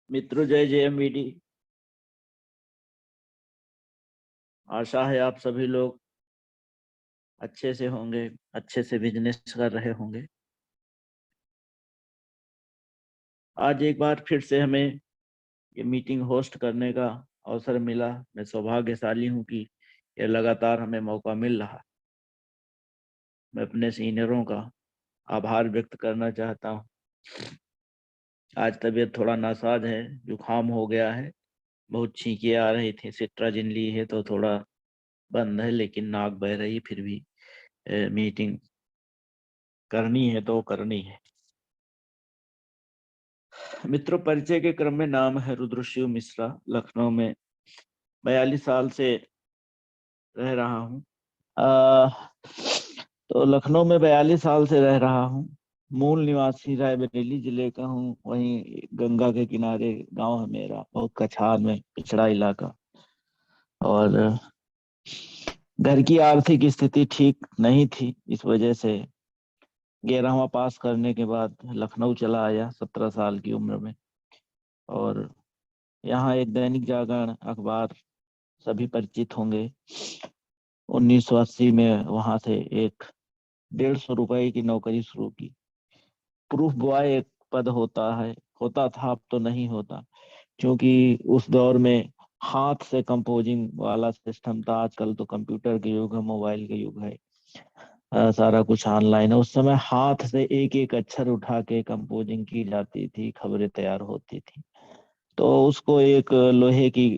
मित्रों, जय JMVD। आशा है आप सभी लोग अच्छे से होंगे, अच्छे से बिजनेस कर रहे होंगे। आज एक बार फिर से हमें ये मीटिंग होस्ट करने का अवसर मिला। मैं सौभाग्यशाली हूँ कि ये लगातार हमें मौका मिल रहा। मैं अपने सीनियरों का आभार व्यक्त करना चाहता हूँ। आज तबीयत थोड़ा नासाज है, जुकाम हो गया है, बहुत छींके आ रही थी। सिट्राजिन ली है तो थोड़ा बंद है, लेकिन नाक बह रही। फिर भी मीटिंग करनी है तो करनी है। मित्रों, परिचय के क्रम में नाम है रुद्रशिव मिश्रा। लखनऊ में 42 साल से रह रहा हूँ। तो लखनऊ में 42 साल से रह रहा हूँ। मूल निवासी रायबरेली जिले का हूँ। वहीं गंगा के किनारे गांव है मेरा, बहुत कछार में, पिछड़ा इलाका। और घर की आर्थिक स्थिति ठीक नहीं थी, इस वजह से 11वां पास करने के बाद लखनऊ चला आया 17 साल की उम्र में। और यहाँ एक दैनिक जागरण अखबार, सभी परिचित होंगे, 1980 में वहां से एक 150 रुपए की नौकरी शुरू की। प्रूफ बॉय एक पद होता है, होता था, अब तो नहीं होता, क्योंकि उस दौर में हाथ से कंपोजिंग वाला सिस्टम था। आजकल तो कंप्यूटर के युग है, मोबाइल के युग है, सारा कुछ ऑनलाइन है। उस समय हाथ से एक एक अक्षर उठा के कंपोजिंग की जाती थी, खबरें तैयार होती थी। तो उसको एक लोहे की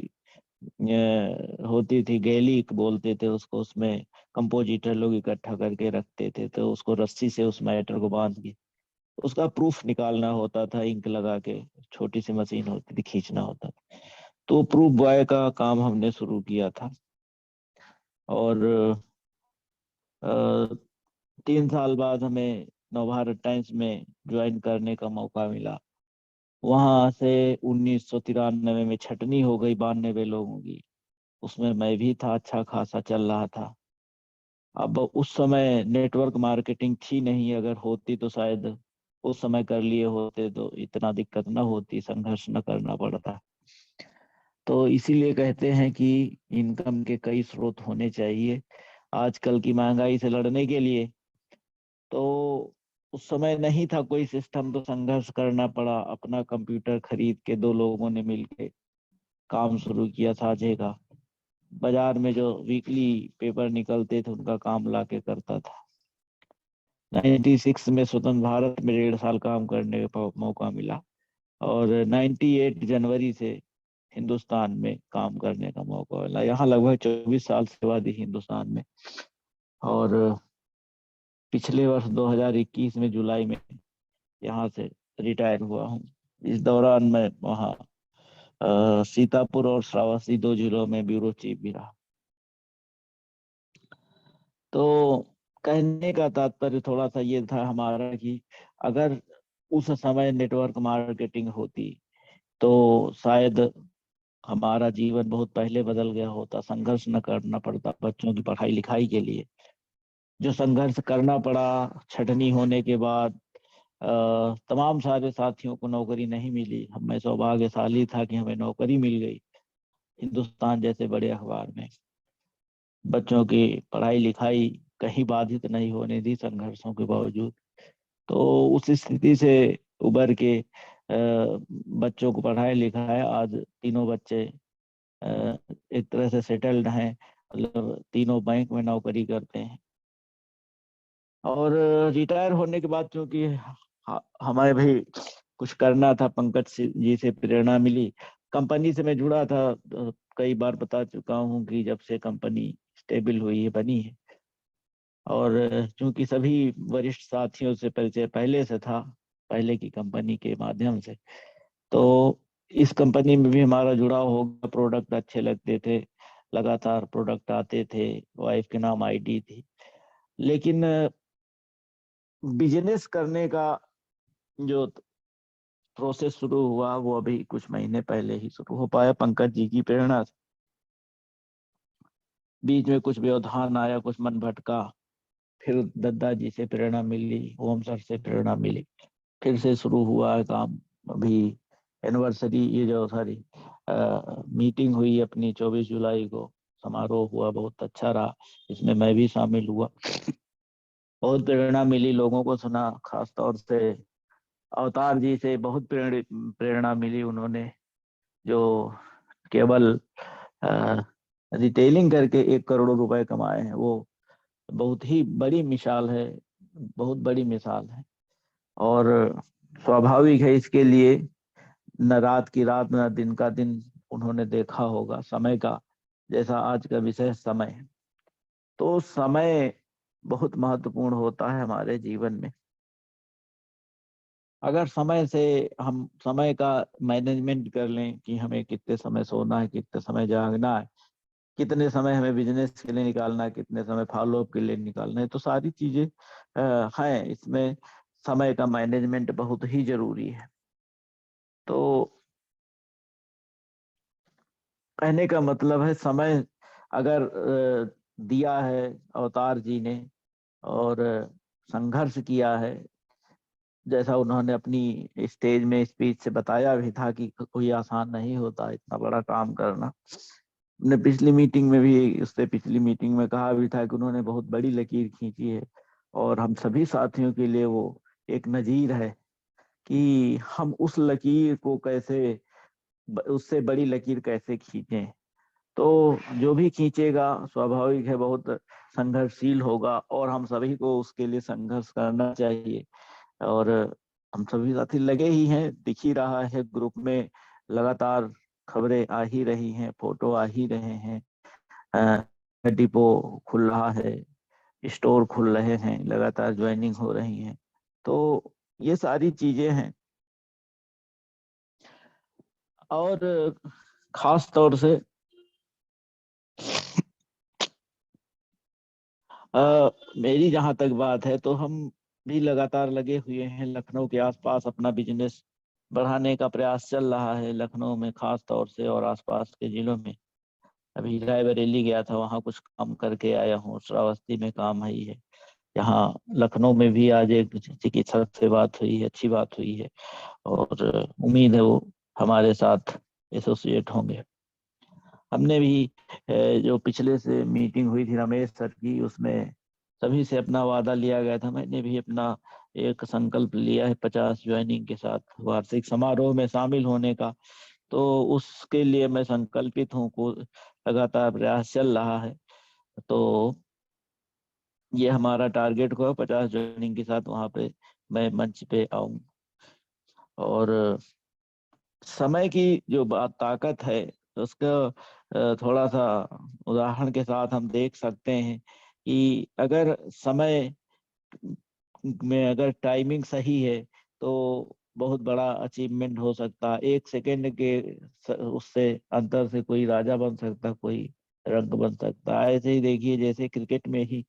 होती थी, गैली बोलते थे उसको, उसमें कंपोजिटर लोग इकट्ठा करके रखते थे। तो उसको रस्सी से उस मैटर को बांध के उसका प्रूफ निकालना होता था, इंक लगा के। छोटी सी मशीन होती थी, खींचना होता था। तो प्रूफ बॉय का काम हमने शुरू किया था। और 3 साल बाद हमें नवभारत टाइम्स में ज्वाइन करने का मौका मिला। वहां से 1993 में छटनी हो गई 92 लोगों की। उसमें मैं भी था, अच्छा खासा चल रहा था। अब उस समय नेटवर्क मार्केटिंग थी नहीं, अगर होती तो शायद उस समय कर लिए होते तो इतना दिक्कत न होती, संघर्ष न करना पड़ता। तो इसीलिए कहते हैं कि इनकम के कई स्रोत होने चाहिए आजकल की महंगाई से लड़ने के लिए। तो उस समय नहीं था कोई सिस्टम, तो संघर्ष करना पड़ा। अपना कंप्यूटर खरीद के 2 लोगों ने मिलके काम शुरू किया साझे का। बाजार में जो वीकली पेपर निकलते थे उनका काम लाके करता था। 96 में स्वतंत्र भारत में 1.5 साल काम करने का मौका मिला। और 98 जनवरी से हिंदुस्तान में काम करने का मौका मिला। यहाँ लगभग 24 साल सेवा दी हिंदुस्तान में। और पिछले वर्ष 2021 में जुलाई में यहाँ से रिटायर हुआ हूँ। इस दौरान मैं वहाँ सीतापुर और श्रावस्ती 2 जिलों में ब्यूरो चीफ भी रहा। तो कहने का तात्पर्य थोड़ा सा ये था हमारा कि अगर उस समय नेटवर्क मार्केटिंग होती तो शायद हमारा जीवन बहुत पहले बदल गया होता। संघर्ष न करना पड़ता बच्चों की पढ़ाई लिखाई के लिए। जो संघर्ष करना पड़ा छटनी होने के बाद, तमाम सारे साथियों को नौकरी नहीं मिली। मैं सौभाग्यशाली था कि हमें नौकरी मिल गई हिंदुस्तान जैसे बड़े अखबार में। बच्चों की पढ़ाई लिखाई कहीं बाधित नहीं होने दी संघर्षों के बावजूद। तो उस स्थिति से उबर के बच्चों को पढ़ाया लिखाया। आज तीनों बच्चे एक तरह से सेटल्ड हैं, मतलब तीनों बैंक में नौकरी करते हैं। और रिटायर होने के बाद चूंकि हमें भी कुछ करना था, पंकज जी से प्रेरणा मिली। कंपनी से मैं जुड़ा था, कई बार बता चुका हूँ कि जब से कंपनी स्टेबल हुई है, बनी है। और चूंकि सभी वरिष्ठ साथियों से परिचय पहले से था, पहले की कंपनी के माध्यम से, तो इस कंपनी में भी हमारा जुड़ाव हो गया। प्रोडक्ट अच्छे लगते थे, लगातार प्रोडक्ट आते थे। वाइफ के नाम आईडी थी। लेकिन बिजनेस करने का जो प्रोसेस शुरू हुआ वो अभी कुछ महीने पहले ही शुरू हो पाया, पंकज जी की प्रेरणा से। बीच में कुछ व्यवधान आया, कुछ मन भटका। फिर दद्दा जी से प्रेरणा मिली, ओम सर से प्रेरणा मिली, फिर से शुरू हुआ है काम। अभी एनिवर्सरी, ये जो सारी मीटिंग हुई अपनी 24 जुलाई को, समारोह हुआ, बहुत अच्छा रहा। इसमें मैं भी शामिल हुआ। बहुत प्रेरणा मिली, लोगों को सुना, खास तौर से अवतार जी से बहुत प्रेरणा मिली। उन्होंने जो केवल रिटेलिंग करके 1 करोड़ रुपए कमाए हैं, वो बहुत ही बड़ी मिसाल है, बहुत बड़ी मिसाल है। और स्वाभाविक है, इसके लिए न रात की रात न दिन का दिन उन्होंने देखा होगा समय का। जैसा आज का विषय समय है, तो समय बहुत महत्वपूर्ण होता है हमारे जीवन में। अगर समय से हम समय का मैनेजमेंट कर लें कि हमें कितने समय सोना है, कितने समय जागना है, कितने समय हमें बिजनेस के लिए निकालना है, कितने समय फॉलोअप के लिए निकालना है, तो सारी चीजें हैं इसमें। समय का मैनेजमेंट बहुत ही जरूरी है। तो कहने का मतलब है, समय अगर दिया है अवतार जी ने, और संघर्ष किया है, जैसा उन्होंने अपनी स्टेज में स्पीच से बताया भी था कि कोई आसान नहीं होता इतना बड़ा काम करना। ने पिछली मीटिंग में भी, उससे पिछली मीटिंग में कहा भी था कि उन्होंने बहुत बड़ी लकीर खींची है, और हम सभी साथियों के लिए वो एक नजीर है कि हम उस लकीर को कैसे, उससे बड़ी लकीर कैसे खींचें। तो जो भी खींचेगा स्वाभाविक है बहुत संघर्षशील होगा, और हम सभी को उसके लिए संघर्ष करना चाहिए। और हम सभी साथी लगे ही हैं, दिख ही रहा है ग्रुप में, लगातार खबरें आ ही रही हैं, फोटो आ ही रहे हैं। डिपो खुल रहा है, स्टोर खुल रहे हैं, लगातार ज्वाइनिंग हो रही हैं। तो ये सारी चीजें हैं। और खास तौर से मेरी जहां तक बात है, तो हम भी लगातार लगे हुए हैं, लखनऊ के आसपास अपना बिजनेस बढ़ाने का प्रयास चल रहा है। लखनऊ में खास तौर से और आसपास के जिलों में। अभी रायबरेली गया था, वहाँ कुछ काम करके आया हूँ। श्रावस्ती में काम ही है। यहाँ लखनऊ में भी आज एक चिकित्सक से बात हुई है, अच्छी बात हुई है, और उम्मीद है वो हमारे साथ एसोसिएट होंगे। हमने भी जो पिछले से मीटिंग हुई थी रमेश सर की, उसमें सभी से अपना वादा लिया गया था। मैंने भी अपना एक संकल्प लिया है 50 ज्वाइनिंग के साथ वार्षिक समारोह में शामिल होने का। तो उसके लिए मैं संकल्पित हूँ, को लगातार प्रयास चल रहा है। तो ये हमारा टारगेट को 50 ज्वाइनिंग के साथ वहां पे मैं मंच पे आऊं। और समय की जो बात ताकत है, तो उसका थोड़ा सा उदाहरण के साथ हम देख सकते हैं कि अगर समय में अगर टाइमिंग सही है, तो बहुत बड़ा अचीवमेंट हो सकता है। 1 सेकेंड के उससे अंतर से कोई राजा बन सकता, कोई रंग बन सकता है। ऐसे ही देखिए, जैसे क्रिकेट में ही,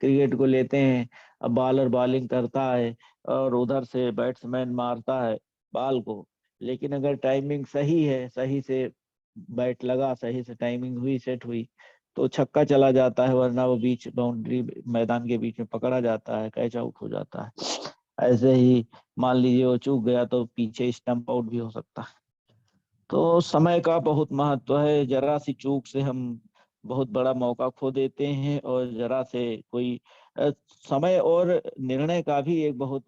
क्रिकेट को लेते हैं, अब बॉलर बॉलिंग करता है और उधर से बैट्समैन मारता है बॉल को, लेकिन अगर टाइमिंग सही है, सही से बैट लगा, सही से टाइमिंग हुई, सेट हुई, तो छक्का चला जाता है, वरना वो बीच बाउंड्री मैदान के बीच में पकड़ा जाता है, कैच आउट हो जाता है। ऐसे ही मान लीजिए वो चूक गया तो पीछे स्टंप आउट भी हो सकता है। तो समय का बहुत महत्व है। जरा सी चूक से हम बहुत बड़ा मौका खो देते हैं, और जरा से कोई समय और निर्णय का भी एक बहुत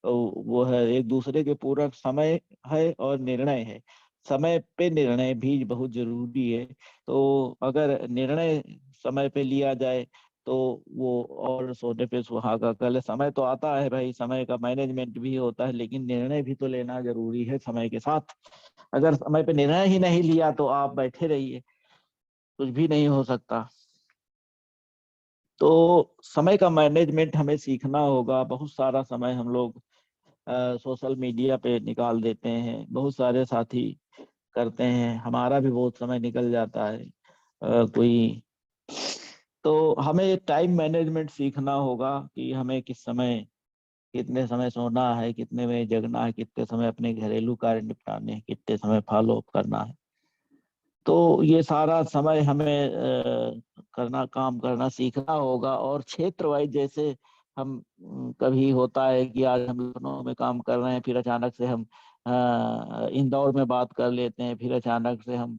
वो है, एक दूसरे के पूरक समय है और निर्णय है। समय पे निर्णय भी बहुत जरूरी है। तो अगर निर्णय समय पे लिया जाए, तो वो और सोने पे सुहागा। कल समय तो आता है भाई, समय का मैनेजमेंट भी होता है, लेकिन निर्णय भी तो लेना जरूरी है समय के साथ। अगर समय पे निर्णय ही नहीं लिया, तो आप बैठे रहिए, कुछ भी नहीं हो सकता। तो समय का मैनेजमेंट हमें सीखना होगा। बहुत सारा समय हम लोग सोशल मीडिया पे निकाल देते हैं, बहुत सारे साथी करते हैं, हमारा भी बहुत समय निकल जाता है। कोई, तो हमें टाइम मैनेजमेंट सीखना होगा कि हमें किस समय, कितने समय सोना है, कितने में जगना है, कितने समय अपने घरेलू कार्य निपटाने हैं, कितने समय फॉलो अप करना है। तो ये सारा समय हमें करना, काम करना सीखना होगा। और क्षेत्र वाइज, जैसे हम कभी होता है कि आज हम लखनऊ में काम कर रहे हैं, फिर अचानक से हम इंदौर में बात कर लेते हैं, फिर अचानक से हम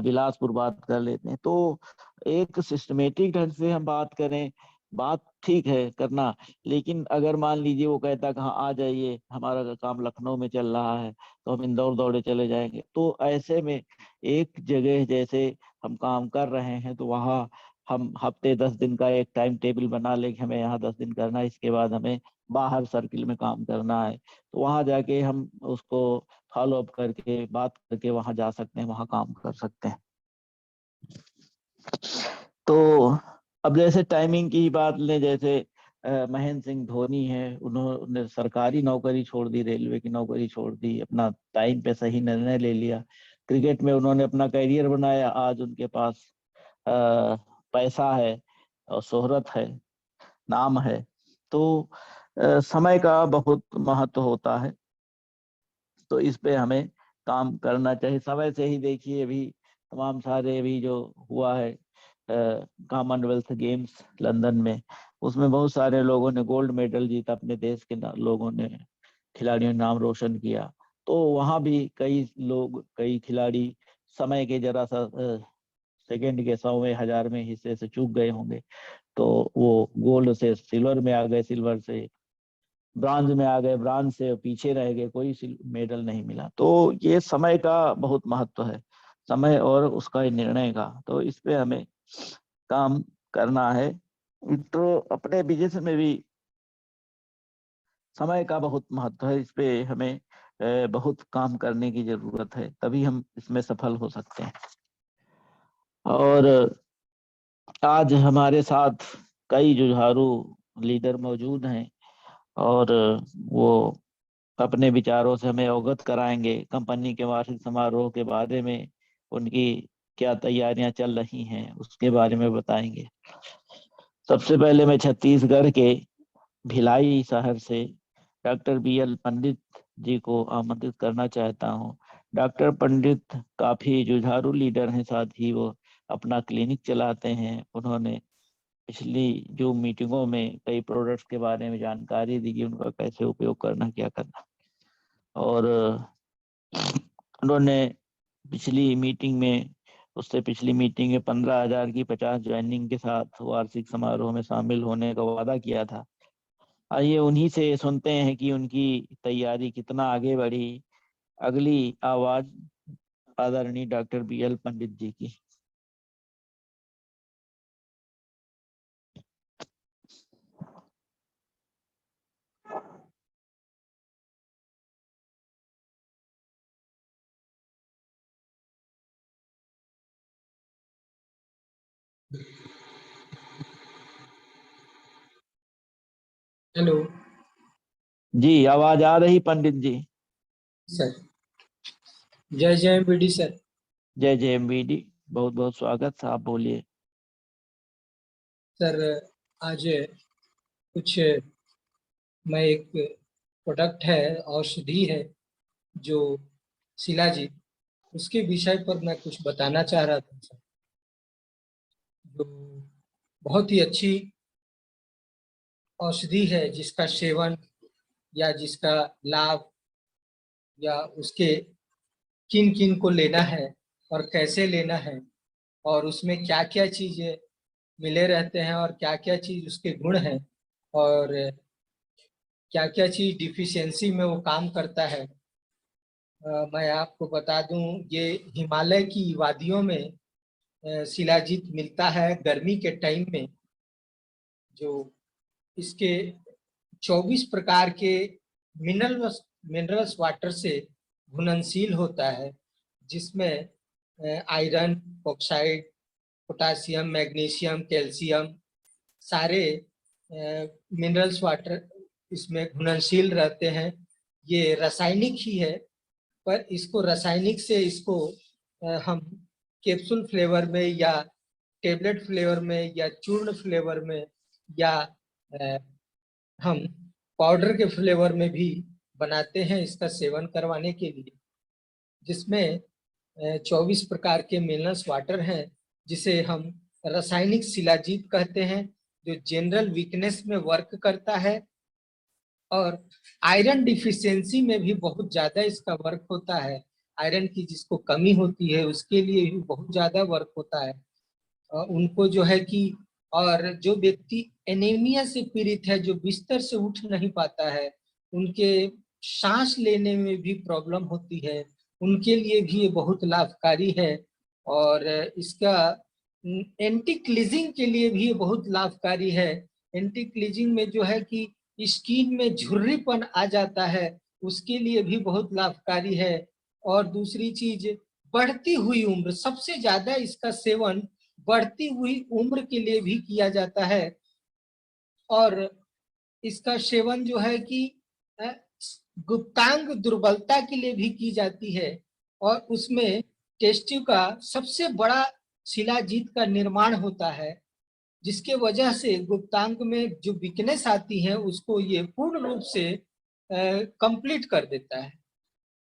बिलासपुर बात कर लेते हैं। तो एक सिस्टमेटिक ढंग से हम बात करें, बात ठीक है करना, लेकिन अगर मान लीजिए वो कहता कि हाँ आ जाइए, हमारा काम लखनऊ में चल रहा है तो हम इंदौर दौड़े चले जाएंगे, तो ऐसे में एक जगह जैसे हम काम कर रहे हैं तो वहाँ हम हफ्ते 10 दिन का एक टाइम टेबल बना ले कि हमें यहाँ 10 दिन करना है, इसके बाद हमें बाहर सर्किल में काम करना है, तो वहां जाके हम उसको फॉलो अप करके बात करके वहां जा सकते हैं, वहां काम कर सकते हैं। तो अब जैसे टाइमिंग की बात लें, जैसे महेंद्र सिंह धोनी है, उन्होंने सरकारी नौकरी छोड़ दी, रेलवे की नौकरी छोड़ दी, अपना टाइम पे सही निर्णय ले लिया, क्रिकेट में उन्होंने अपना करियर बनाया, आज उनके पास पैसा है और शोहरत है, नाम है। तो समय का बहुत महत्व होता है, तो इस पे हमें काम करना चाहिए। समय से ही देखिए अभी तमाम सारे अभी जो हुआ है कॉमनवेल्थ गेम्स लंदन में, उसमें बहुत सारे लोगों ने गोल्ड मेडल जीता, अपने देश के लोगों ने, खिलाड़ियों ने नाम रोशन किया। तो वहां भी कई लोग, कई खिलाड़ी समय के जरा सा सेकंड के 100वें 1000वें हिस्से से चूक गए होंगे, तो वो गोल्ड से सिल्वर में आ गए, सिल्वर से ब्रांज में आ गए, ब्रांज से पीछे रह गए, कोई मेडल नहीं मिला। तो ये समय का बहुत महत्व है, समय और उसका निर्णय का, तो इस पे हमें काम करना है। तो अपने बिजनेस में भी समय का बहुत महत्व है, इस पे हमें बहुत काम करने की जरूरत है, तभी हम इसमें सफल हो सकते हैं। और आज हमारे साथ कई जुझारू लीडर मौजूद हैं, और वो अपने विचारों से हमें अवगत कराएंगे कंपनी के वार्षिक समारोह के बारे में, उनकी क्या तैयारियां चल रही हैं उसके बारे में बताएंगे। सबसे पहले मैं छत्तीसगढ़ के भिलाई शहर से डॉक्टर BL पंडित जी को आमंत्रित करना चाहता हूँ। डॉक्टर पंडित काफी जुझारू लीडर हैं, साथ ही वो अपना क्लिनिक चलाते हैं। उन्होंने पिछली जो मीटिंगों में कई प्रोडक्ट्स के बारे में जानकारी दी कि उनका कैसे उपयोग करना, क्या करना। और उन्होंने पिछली मीटिंग में, उससे पिछली मीटिंग में 15,000 की 50 ज्वाइनिंग के साथ वार्षिक समारोह में शामिल होने का वादा किया था। आइए उन्हीं से सुनते हैं कि उनकी तैयारी कितना आगे बढ़ी। अगली आवाज आदरणीय डॉक्टर BL पंडित जी की। हेलो जी, आवाज आ रही पंडित जी? सर। जय जय बीडी सर। जय जय MBD, बहुत बहुत स्वागत, आप बोलिए। सर आज कुछ मैं एक प्रोडक्ट है, औषधि है जो शिलाजीत, उसके विषय पर मैं कुछ बताना चाह रहा था सर। जो बहुत ही अच्छी औषधि है, जिसका सेवन या जिसका लाभ या उसके किन किन को लेना है और कैसे लेना है, और उसमें क्या क्या चीजें मिले रहते हैं और क्या क्या चीज उसके गुण हैं, और क्या क्या चीज डिफिशियंसी में वो काम करता है। मैं आपको बता दूं, ये हिमालय की वादियों में शिलाजीत मिलता है गर्मी के टाइम में। जो इसके 24 प्रकार के मिनरल्स मिनरल्स वाटर से घुलनशील होता है, जिसमें iron, oxide, potassium, magnesium, calcium, सारे मिनरल्स वाटर इसमें घुलनशील रहते हैं। ये रासायनिक ही है, पर इसको रासायनिक से इसको हम कैप्सूल फ्लेवर में या टेबलेट फ्लेवर में या चूर्ण फ्लेवर में या हम पाउडर के फ्लेवर में भी बनाते हैं इसका सेवन करवाने के लिए, जिसमें 24 प्रकार के मिनरल्स वाटर हैं, जिसे हम रासायनिक शिलाजीत कहते हैं, जो जनरल वीकनेस में वर्क करता है और आयरन डिफिशियंसी में भी बहुत ज्यादा इसका वर्क होता है। आयरन की जिसको कमी होती है उसके लिए भी बहुत ज्यादा वर्क होता है। उनको जो है कि, और जो व्यक्ति एनीमिया से पीड़ित है, जो बिस्तर से उठ नहीं पाता है, उनके सांस लेने में भी प्रॉब्लम होती है, उनके लिए भी ये बहुत लाभकारी है। और इसका एंटी क्लीजिंग के लिए भी ये बहुत लाभकारी है। एंटी क्लीजिंग में जो है कि स्किन में झुर्रीपन आ जाता है, उसके लिए भी बहुत लाभकारी है। और दूसरी चीज, बढ़ती हुई उम्र, सबसे ज्यादा इसका सेवन बढ़ती हुई उम्र के लिए भी किया जाता है। और इसका सेवन जो है कि गुप्तांग दुर्बलता के लिए भी की जाती है। और उसमें टेस्टिव का सबसे बड़ा शिलाजीत का निर्माण होता है, जिसके वजह से गुप्तांग में जो वीकनेस आती है उसको ये पूर्ण रूप से कंप्लीट कर देता है।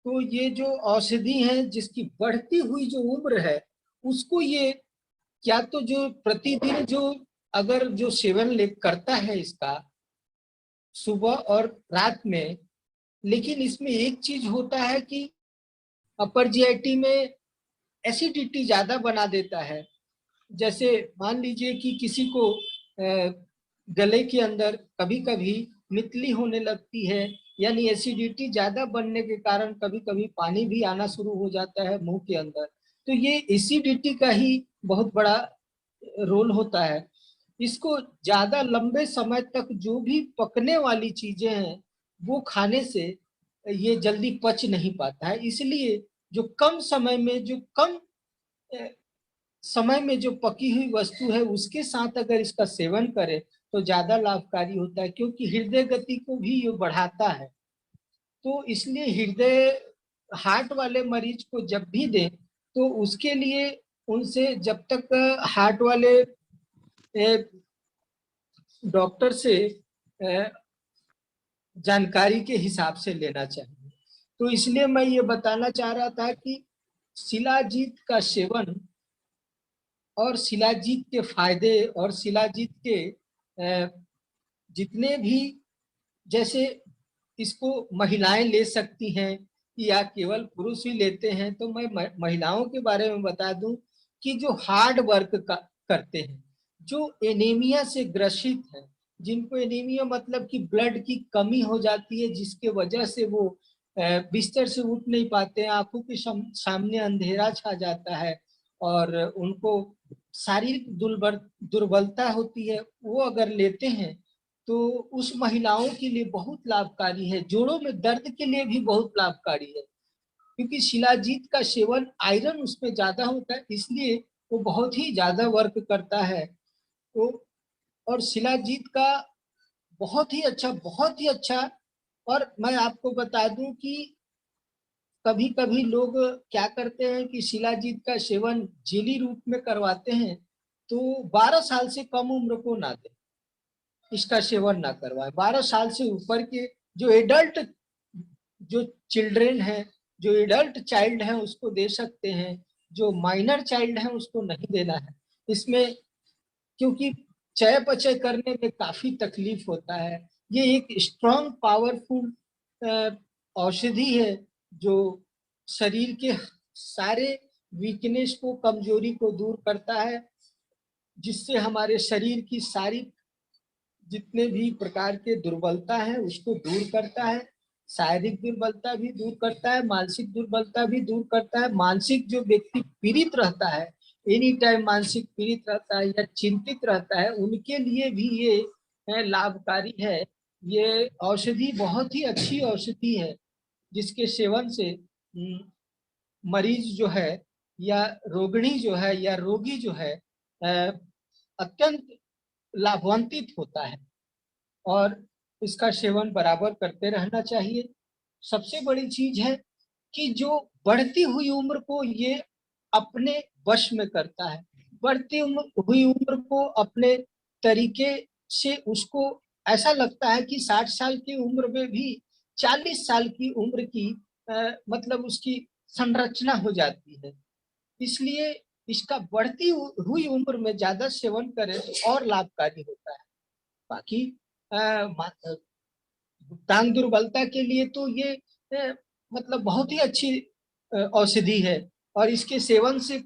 तो ये जो औषधि है जिसकी बढ़ती हुई जो उम्र है उसको ये, क्या तो जो प्रतिदिन जो अगर जो सेवन ले करता है इसका सुबह और रात में, लेकिन इसमें एक चीज होता है कि अपर जीआईटी में एसिडिटी ज्यादा बना देता है। जैसे मान लीजिए कि किसी को गले के अंदर कभी कभी मितली होने लगती है, यानी एसिडिटी ज्यादा बनने के कारण कभी कभी पानी भी आना शुरू हो जाता है मुंह के अंदर। तो ये एसिडिटी का ही बहुत बड़ा रोल होता है। इसको ज्यादा लंबे समय तक जो भी पकने वाली चीजें हैं वो खाने से ये जल्दी पच नहीं पाता है। इसलिए जो कम समय में, जो कम समय में जो पकी हुई वस्तु है उसके साथ अगर इसका सेवन करें तो ज्यादा लाभकारी होता है, क्योंकि हृदय गति को भी ये बढ़ाता है। तो इसलिए हृदय, हार्ट वाले मरीज को जब भी दें तो उसके लिए उनसे जब तक हार्ट वाले डॉक्टर से जानकारी के हिसाब से लेना चाहिए। तो इसलिए मैं ये बताना चाह रहा था कि शिलाजीत का सेवन और शिलाजीत के फायदे और शिलाजीत के जितने भी, जैसे इसको महिलाएं ले सकती हैं या केवल पुरुष ही लेते हैं, तो मैं महिलाओं के बारे में बता दूं कि जो हार्ड वर्क करते हैं, जो एनीमिया से ग्रसित है, जिनको एनीमिया मतलब कि ब्लड की कमी हो जाती है, जिसके वजह से वो बिस्तर से उठ नहीं पाते हैं, आंखों के सामने अंधेरा छा जाता है और उनको शारीरिक दुर्बलता होती है, वो अगर लेते हैं तो उस महिलाओं के लिए बहुत लाभकारी है। जोड़ों में दर्द के लिए भी बहुत लाभकारी है, क्योंकि शिलाजीत का सेवन आयरन उसमें ज्यादा होता है, इसलिए वो बहुत ही ज्यादा वर्क करता है। तो और शिलाजीत का बहुत ही अच्छा। और मैं आपको बता दूं कि कभी कभी लोग क्या करते हैं कि शिलाजीत का सेवन जेली रूप में करवाते हैं, तो 12 साल से कम उम्र को ना दें, इसका सेवन ना करवाएं। 12 साल से ऊपर के जो एडल्ट, जो चिल्ड्रेन है, जो एडल्ट चाइल्ड है उसको दे सकते हैं, जो माइनर चाइल्ड है उसको नहीं देना है इसमें, क्योंकि चयापचय करने में काफी तकलीफ होता है। ये एक स्ट्रॉन्ग पावरफुल औषधि है जो शरीर के सारे वीकनेस को, कमजोरी को दूर करता है, जिससे हमारे शरीर की सारी जितने भी प्रकार के दुर्बलता है उसको दूर करता है। शारीरिक दुर्बलता भी दूर करता है, मानसिक दुर्बलता भी दूर करता है। मानसिक जो व्यक्ति पीड़ित रहता है, एनी टाइम मानसिक पीड़ित रहता है या चिंतित रहता है, उनके लिए भी ये लाभकारी है। ये औषधि बहुत ही अच्छी औषधि है, जिसके सेवन से मरीज जो है या रोगिणी जो है या रोगी जो है अत्यंत लाभान्वित होता है। और इसका सेवन बराबर करते रहना चाहिए। सबसे बड़ी चीज है कि जो बढ़ती हुई उम्र को ये अपने वश में करता है। बढ़ती हुई उम्र को अपने तरीके से उसको ऐसा लगता है कि 60 साल की उम्र में भी 40 साल की उम्र की मतलब उसकी संरचना हो जाती है। इसलिए इसका बढ़ती हुई उम्र में ज्यादा सेवन करें तो और लाभकारी होता है। बाकी टांग दुर्बलता के लिए तो ये मतलब बहुत ही अच्छी औषधि है, और इसके सेवन से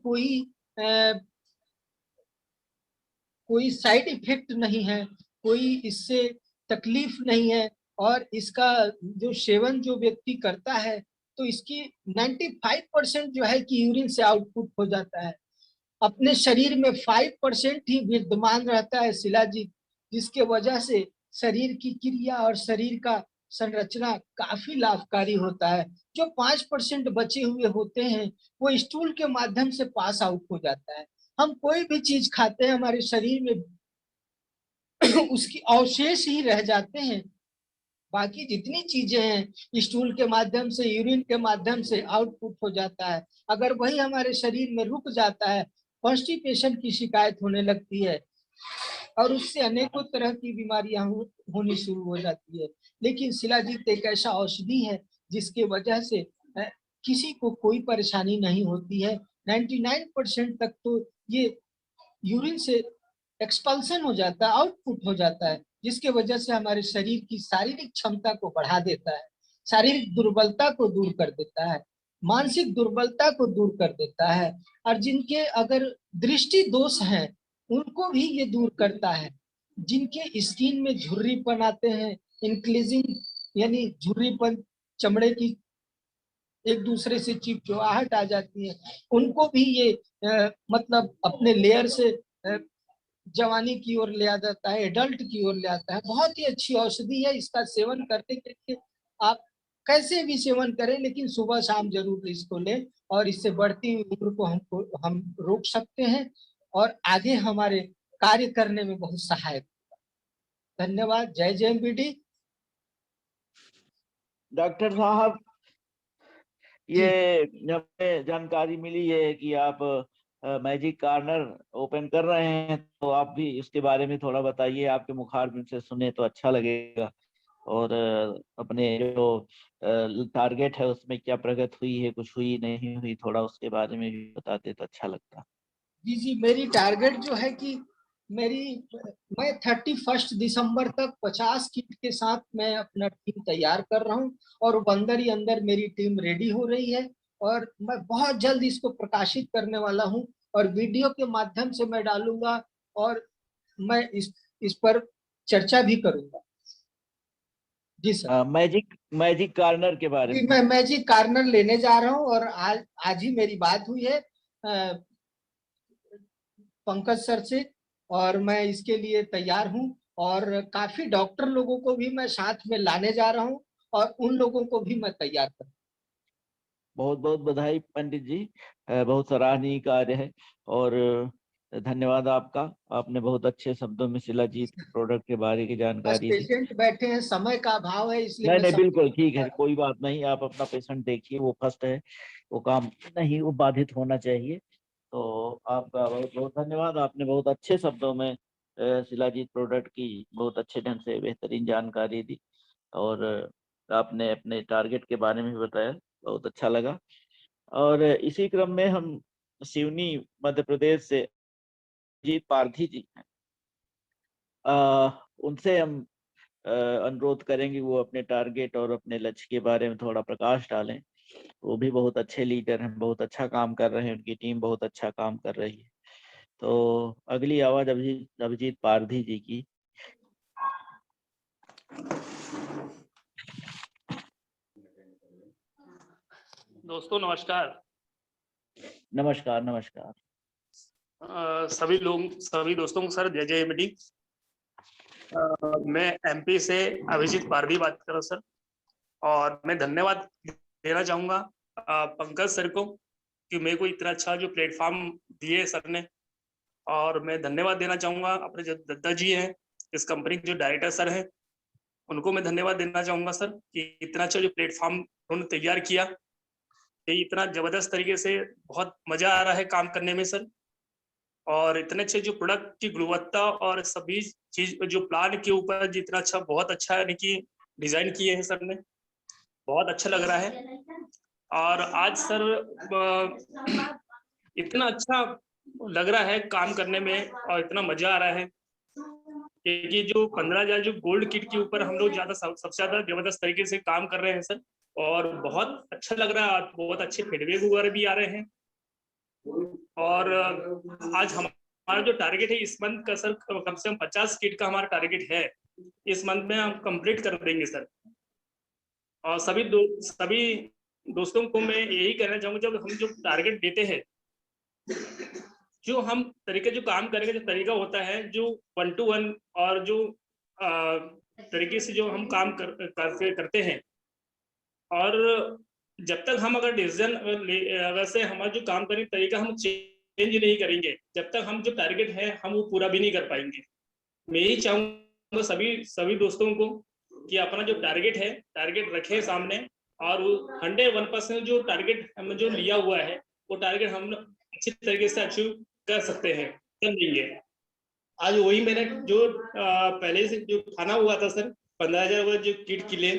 कोई साइड इफेक्ट नहीं है, कोई इससे तकलीफ नहीं है। और इसका जो सेवन जो व्यक्ति करता है तो इसकी 95% जो है कि यूरिन से आउटपुट हो जाता है। अपने शरीर में 5% ही विद्यमान रहता है शिलाजीत, जिसके वजह से शरीर की क्रिया और शरीर का संरचना काफी लाभकारी होता है। जो 5% बचे हुए होते हैं वो स्टूल के माध्यम से पास आउट हो जाता है। हम कोई भी चीज खाते हैं हमारे शरीर में उसकी अवशेष ही रह जाते हैं, बाकी जितनी चीजें हैं स्टूल के माध्यम से, यूरिन के माध्यम से आउटपुट हो जाता है। अगर वही हमारे शरीर में रुक जाता है, कॉन्स्टिपेशन की शिकायत होने लगती है और उससे अनेकों तरह की बीमारियां होनी शुरू हो जाती है। लेकिन शिलाजीत एक ऐसा औषधि है जिसके वजह से किसी को कोई परेशानी नहीं होती है। 99% तक तो ये यूरिन से एक्सपल्सन हो जाता है, आउटपुट हो जाता है, जिसके वजह से हमारे शरीर की शारीरिक क्षमता को बढ़ा देता है, शारीरिक दुर्बलता को दूर कर देता है, मानसिक दुर्बलता को दूर कर देता है। और जिनके अगर दृष्टि दोष हैं उनको भी ये दूर करता है। जिनके स्किन में झुर्रीपन आते हैं, इंक्रीजिंग यानी झुर्रीपन, चमड़े की एक दूसरे से चिपचिपाहट आ जाती है, उनको भी ये मतलब अपने लेयर से जवानी की ओर ले आ जाता है, एडल्ट की ओर ले आता है। बहुत ही अच्छी औषधि है। इसका सेवन करने के लिए आप कैसे भी सेवन करें, लेकिन सुबह शाम जरूर इसको लें, और इससे बढ़ती हुई उम्र को हम रोक सकते हैं और आगे हमारे कार्य करने में बहुत सहायक होगा। धन्यवाद। जय जय एमबीडी। डॉक्टर साहब, ये हमें जानकारी मिली है कि आप मैजिक कॉर्नर ओपन कर रहे हैं, तो आप भी इसके बारे में थोड़ा बताइए। आपके मुखारबिन से सुने तो अच्छा लगेगा। और अपने जो टारगेट है उसमें क्या प्रगति हुई है, कुछ हुई नहीं हुई, थोड़ा उसके बारे में भी बताते तो अच्छा लगता। जी जी, मेरी टारगेट जो है कि मैं 31 दिसंबर तक 50 किट के साथ मैं अपना टीम तैयार कर रहा हूँ, और अंदर ही अंदर मेरी टीम रेडी हो रही है, और मैं बहुत जल्द इसको प्रकाशित करने वाला हूँ, और वीडियो के माध्यम से मैं डालूंगा, और मैं इस पर चर्चा भी करूंगा। जी सर। मैजिक कॉर्नर के बारे में। मैं मैजिक कॉर्नर लेने जा रहा हूँ, और आज ही मेरी बात हुई है पंकज सर से, और मैं इसके लिए तैयार हूं, और काफी डॉक्टर लोगों को भी मैं साथ में लाने जा रहा हूं, और उन लोगों को भी मैं तैयार करूँ। बहुत बहुत बधाई पंडित जी, बहुत सराहनीय कार्य है। और धन्यवाद आपका। आपने बहुत अच्छे शब्दों में शिलाजीत प्रोडक्ट के बारे की बस जानकारी दी। पेशेंट बैठे हैं, समय का अभाव है, इसलिए नहीं मैं नहीं, सब बिल्कुल ठीक है, कोई बात नहीं। आप अपना पेशेंट देखिए, वो फर्स्ट है, वो काम नहीं वो बाधित होना चाहिए। तो आपका बहुत बहुत धन्यवाद। आपने बहुत अच्छे शब्दों में शिलाजीत प्रोडक्ट की बहुत अच्छे ढंग से बेहतरीन जानकारी दी, और आपने अपने टारगेट के बारे में भी बताया, बहुत अच्छा लगा। और इसी क्रम में हम सिवनी मध्य प्रदेश से जीत पारधी जी हैं, उनसे हम अनुरोध करेंगे वो अपने टारगेट और अपने लक्ष्य के बारे में थोड़ा प्रकाश डालें। वो भी बहुत अच्छे लीडर हैं, बहुत अच्छा काम कर रहे हैं, उनकी टीम बहुत अच्छा काम कर रही है। तो अगली आवाज अभिजीत पारधी जी की। दोस्तों नमस्कार। नमस्कार नमस्कार। सभी दोस्तों को सर जय जय एमडी। मैं एमपी से अभिजीत पारधी बात कर रहा हूँ सर, और मैं धन्यवाद देना चाहूँगा पंकज सर को कि मेरे को इतना अच्छा जो प्लेटफॉर्म दिए सर ने। और मैं धन्यवाद देना चाहूँगा अपने जो दत्ता जी हैं, इस कंपनी के जो डायरेक्टर सर हैं, उनको मैं धन्यवाद देना चाहूँगा सर कि इतना अच्छा जो प्लेटफॉर्म उन्होंने तैयार किया। ये इतना जबरदस्त तरीके से बहुत मजा आ रहा है काम करने में सर। और इतने अच्छे जो प्रोडक्ट की गुणवत्ता और सभी चीज जो प्लान के ऊपर जितना अच्छा, बहुत अच्छा यानी कि डिजाइन किए हैं सर ने, बहुत अच्छा लग रहा है। और आज सर इतना अच्छा लग रहा है काम करने में, और इतना मजा आ रहा है क्योंकि जो 15,000 जो गोल्ड किट के ऊपर हम लोग सबसे ज्यादा जबरदस्त तरीके से काम कर रहे हैं सर, और बहुत अच्छा लग रहा है, बहुत अच्छे फीडबैक वगैरह भी आ रहे हैं। और आज हमारा जो टारगेट है इस मंथ का सर, कम से कम 50 किट का हमारा टारगेट है, इस मंथ में हम कंप्लीट कर देंगे सर। और सभी दोस्तों को मैं यही कहना चाहूंगा, जब हम जो टारगेट देते हैं, जो हम जो काम करेंगे, जो तरीका होता है जो 1 to 1 और जो तरीके से जो हम काम करते हैं, और जब तक हम अगर डिसीजन अगर से हमारा जो काम करने का तरीका हम चेंज नहीं करेंगे, जब तक हम जो टारगेट है हम वो पूरा भी नहीं कर पाएंगे। मैं यही चाहूंगा सभी दोस्तों को कि अपना जो टारगेट है, टारगेट रखें सामने, और 101% जो टारगेट हम जो लिया हुआ है वो टारगेट हम अच्छी तरीके से अचीव कर सकते हैं, कर लेंगे। आज वही मैंने जो पहले से जो खाना हुआ था सर, 15,000 जो किट के लिए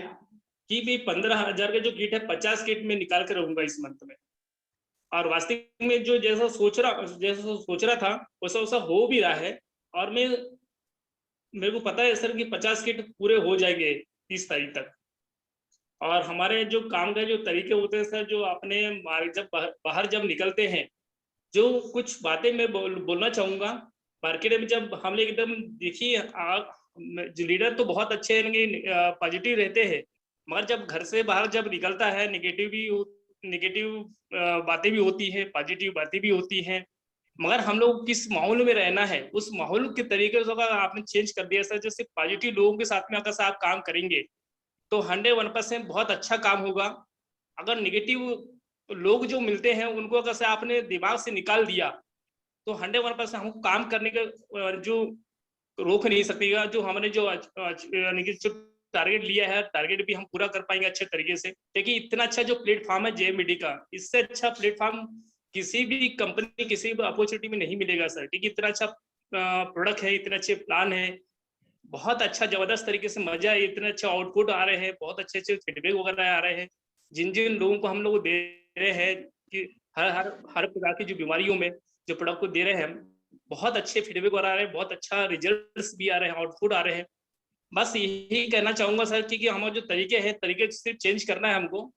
कि भी 15,000 का जो किट है 50 किट में निकाल कर रहूंगा इस मंथ में। और वास्तविक में जो जैसा सोच रहा था वैसा हो भी रहा है। और मेरे को पता है सर कि 50 किट पूरे हो जाएंगे 30 तारीख तक। और हमारे जो काम के जो तरीके होते हैं सर, जो अपने जब बाहर जब निकलते हैं, जो कुछ बातें मैं बोलना चाहूंगा। मार्केट में जब हम लोग एकदम देखिए, लीडर तो बहुत अच्छे पॉजिटिव रहते हैं, मगर जब घर से बाहर जब निकलता है नेगेटिव बातें भी होती है, पॉजिटिव बातें भी होती हैं। मगर हम लोग किस माहौल में रहना है, उस माहौल के तरीके से अगर आपने चेंज कर दिया सर, जैसे पॉजिटिव लोगों के साथ में अगर आप काम करेंगे तो 101% बहुत अच्छा काम होगा। अगर नेगेटिव लोग जो मिलते हैं उनको अगर से आपने दिमाग से निकाल दिया तो 101% हमको काम करने का जो रोक नहीं सकेगा। जो हमने जो टारगेट लिया है, टारगेट भी हम पूरा कर पाएंगे अच्छे तरीके से। क्योंकि इतना अच्छा जो प्लेटफॉर्म है जेएमबीडी का, इससे अच्छा प्लेटफॉर्म किसी भी कंपनी किसी भी अपॉर्चुनिटी में नहीं मिलेगा सर। क्योंकि इतना अच्छा प्रोडक्ट है, इतने अच्छे प्लान है, बहुत अच्छा जबरदस्त तरीके से मजा है, इतने अच्छे आउटपुट आ रहे हैं, बहुत अच्छे अच्छे फीडबैक वगैरह आ रहे हैं। जिन जिन लोगों को हम लोग दे रहे हैं कि हर प्रकार की जो बीमारियों में जो प्रोडक्ट को दे रहे हैं, बहुत अच्छे फीडबैक आ रहे हैं, बहुत अच्छा रिजल्ट्स भी आ रहे हैं, आउटपुट आ रहे हैं। बस यही कहना चाहूंगा सर कि हमारे जो तरीके हैं, तरीके सिर्फ चेंज करना है हमको।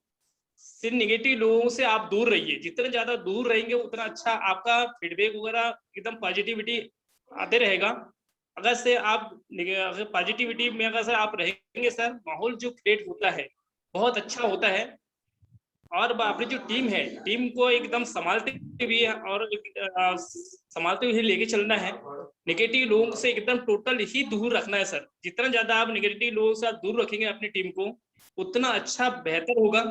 सिर्फ निगेटिव लोगों से आप दूर रहिए, जितने ज्यादा दूर रहेंगे उतना अच्छा आपका फीडबैक वगैरह एकदम पॉजिटिविटी आते रहेगा। अगर से आप पॉजिटिविटी में अगर सर आप रहेंगे सर, माहौल जो क्रिएट होता है बहुत अच्छा होता है। और अपनी जो टीम है, टीम को एकदम संभालते हुए और संभालते हुए लेके चलना है। नेगेटिव लोगों से एकदम टोटल ही दूर रखना है सर। जितना ज्यादा आप नेगेटिव लोगों से दूर रखेंगे अपनी टीम को, उतना अच्छा बेहतर होगा।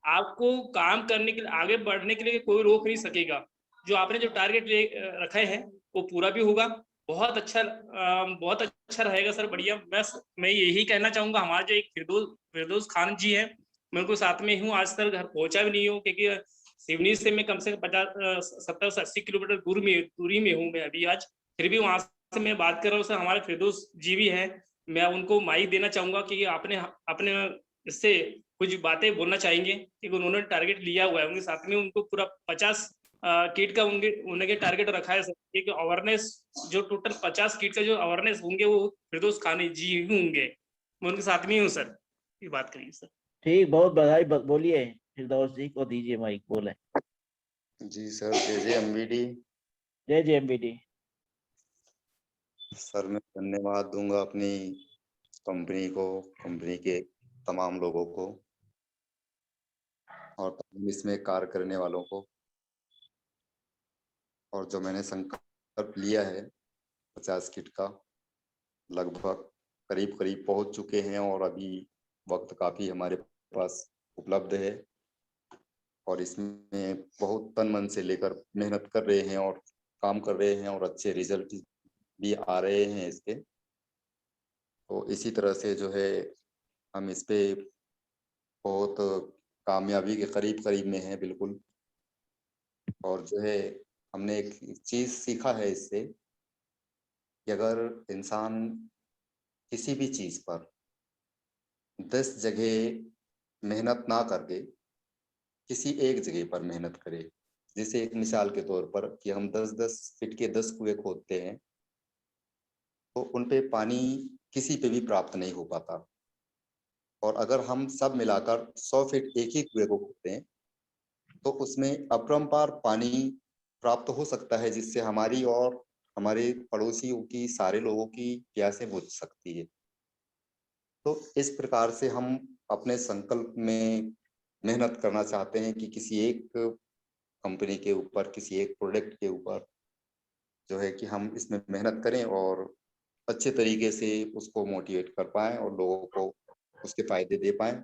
आपको काम करने के लिए, आगे बढ़ने के लिए कोई रोक नहीं सकेगा। जो आपने जो टारगेट रखे हैं वो पूरा भी होगा। बहुत अच्छा रहेगा सर, बढ़िया। मैं यही कहना चाहूंगा। हमारा जो एक फिरदौस खान जी है, मैं उनको साथ में हूँ, आज तक घर पहुंचा भी नहीं हूँ, क्योंकि सिवनी से मैं कम से कम 70 से 80 किलोमीटर दूरी में हूँ मैं अभी आज। फिर भी वहां से मैं बात कर रहा हूँ सर। हमारे फिरदौस जी भी है, मैं उनको माइक देना चाहूंगा कि आपने अपने इससे कुछ बातें बोलना चाहेंगे, क्योंकि उन्होंने टारगेट लिया हुआ है। उनके साथ में उनको पूरा 50 किट का उनके टारगेट रखा है सर। एक अवेयरनेस जो टोटल 50 किट का जो अवेयरनेस होंगे वो फिरदौस खान जी ही होंगे। मैं उनके साथ में हूँ सर। ये बात करिए सर। ठीक, बहुत बधाई। बोलिए फिरदौस जी को दीजिए माइक, बोले। जी सर, जय एमबीडी। जय जेएमबीडी। सर मैं धन्यवाद दूंगा अपनी कंपनी को, कंपनी के तमाम लोगों को और तमाम इसमें कार्य करने वालों को। और जो मैंने संकल्प लिया है 50 किट का, लगभग करीब करीब पहुंच चुके हैं और अभी वक्त काफी हमारे पास उपलब्ध है। और इसमें बहुत तन मन से लेकर मेहनत कर रहे हैं और काम कर रहे हैं और अच्छे रिजल्ट भी आ रहे हैं इसके। तो इसी तरह से जो है हम इस पे बहुत कामयाबी के करीब करीब में है बिल्कुल। और जो है हमने एक चीज सीखा है इससे कि अगर इंसान किसी भी चीज पर 10 जगह मेहनत ना करके किसी एक जगह पर मेहनत करे, जैसे एक मिसाल के तौर पर कि हम 10-10 फीट के 10 कुएं खोदते हैं, तो उन पे पानी किसी पे भी प्राप्त नहीं हो पाता। और अगर हम सब मिलाकर 100 फीट एक ही कुएं को खोदते हैं तो उसमें अपरंपार पानी प्राप्त हो सकता है, जिससे हमारी और हमारे पड़ोसियों की, सारे लोगों की प्यासें बुझ सकती है। तो इस प्रकार से हम अपने संकल्प में मेहनत करना चाहते हैं कि किसी एक कंपनी के ऊपर, किसी एक प्रोडक्ट के ऊपर जो है कि हम इसमें मेहनत करें और अच्छे तरीके से उसको मोटिवेट कर पाएं और लोगों को उसके फायदे दे पाएं।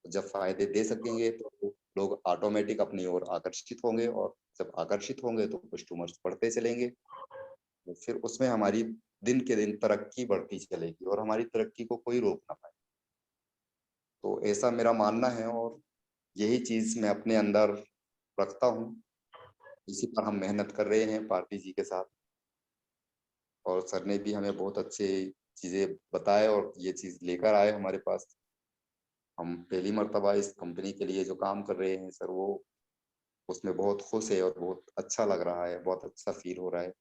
जब फायदे दे सकेंगे तो लोग ऑटोमेटिक अपनी ओर आकर्षित होंगे, और जब आकर्षित होंगे तो कस्टमर्स बढ़ते चलेंगे, तो फिर उसमें हमारी दिन के दिन तरक्की बढ़ती चलेगी और हमारी तरक्की को कोई रोक ना पाए। तो ऐसा मेरा मानना है और यही चीज मैं अपने अंदर रखता हूँ। इसी पर हम मेहनत कर रहे हैं पार्टी जी के साथ, और सर ने भी हमें बहुत अच्छे चीजें बताए और ये चीज लेकर आए हमारे पास। हम पहली मर्तबा इस कंपनी के लिए जो काम कर रहे हैं सर, वो उसमें बहुत खुश है और बहुत अच्छा लग रहा है, बहुत अच्छा फील हो रहा है।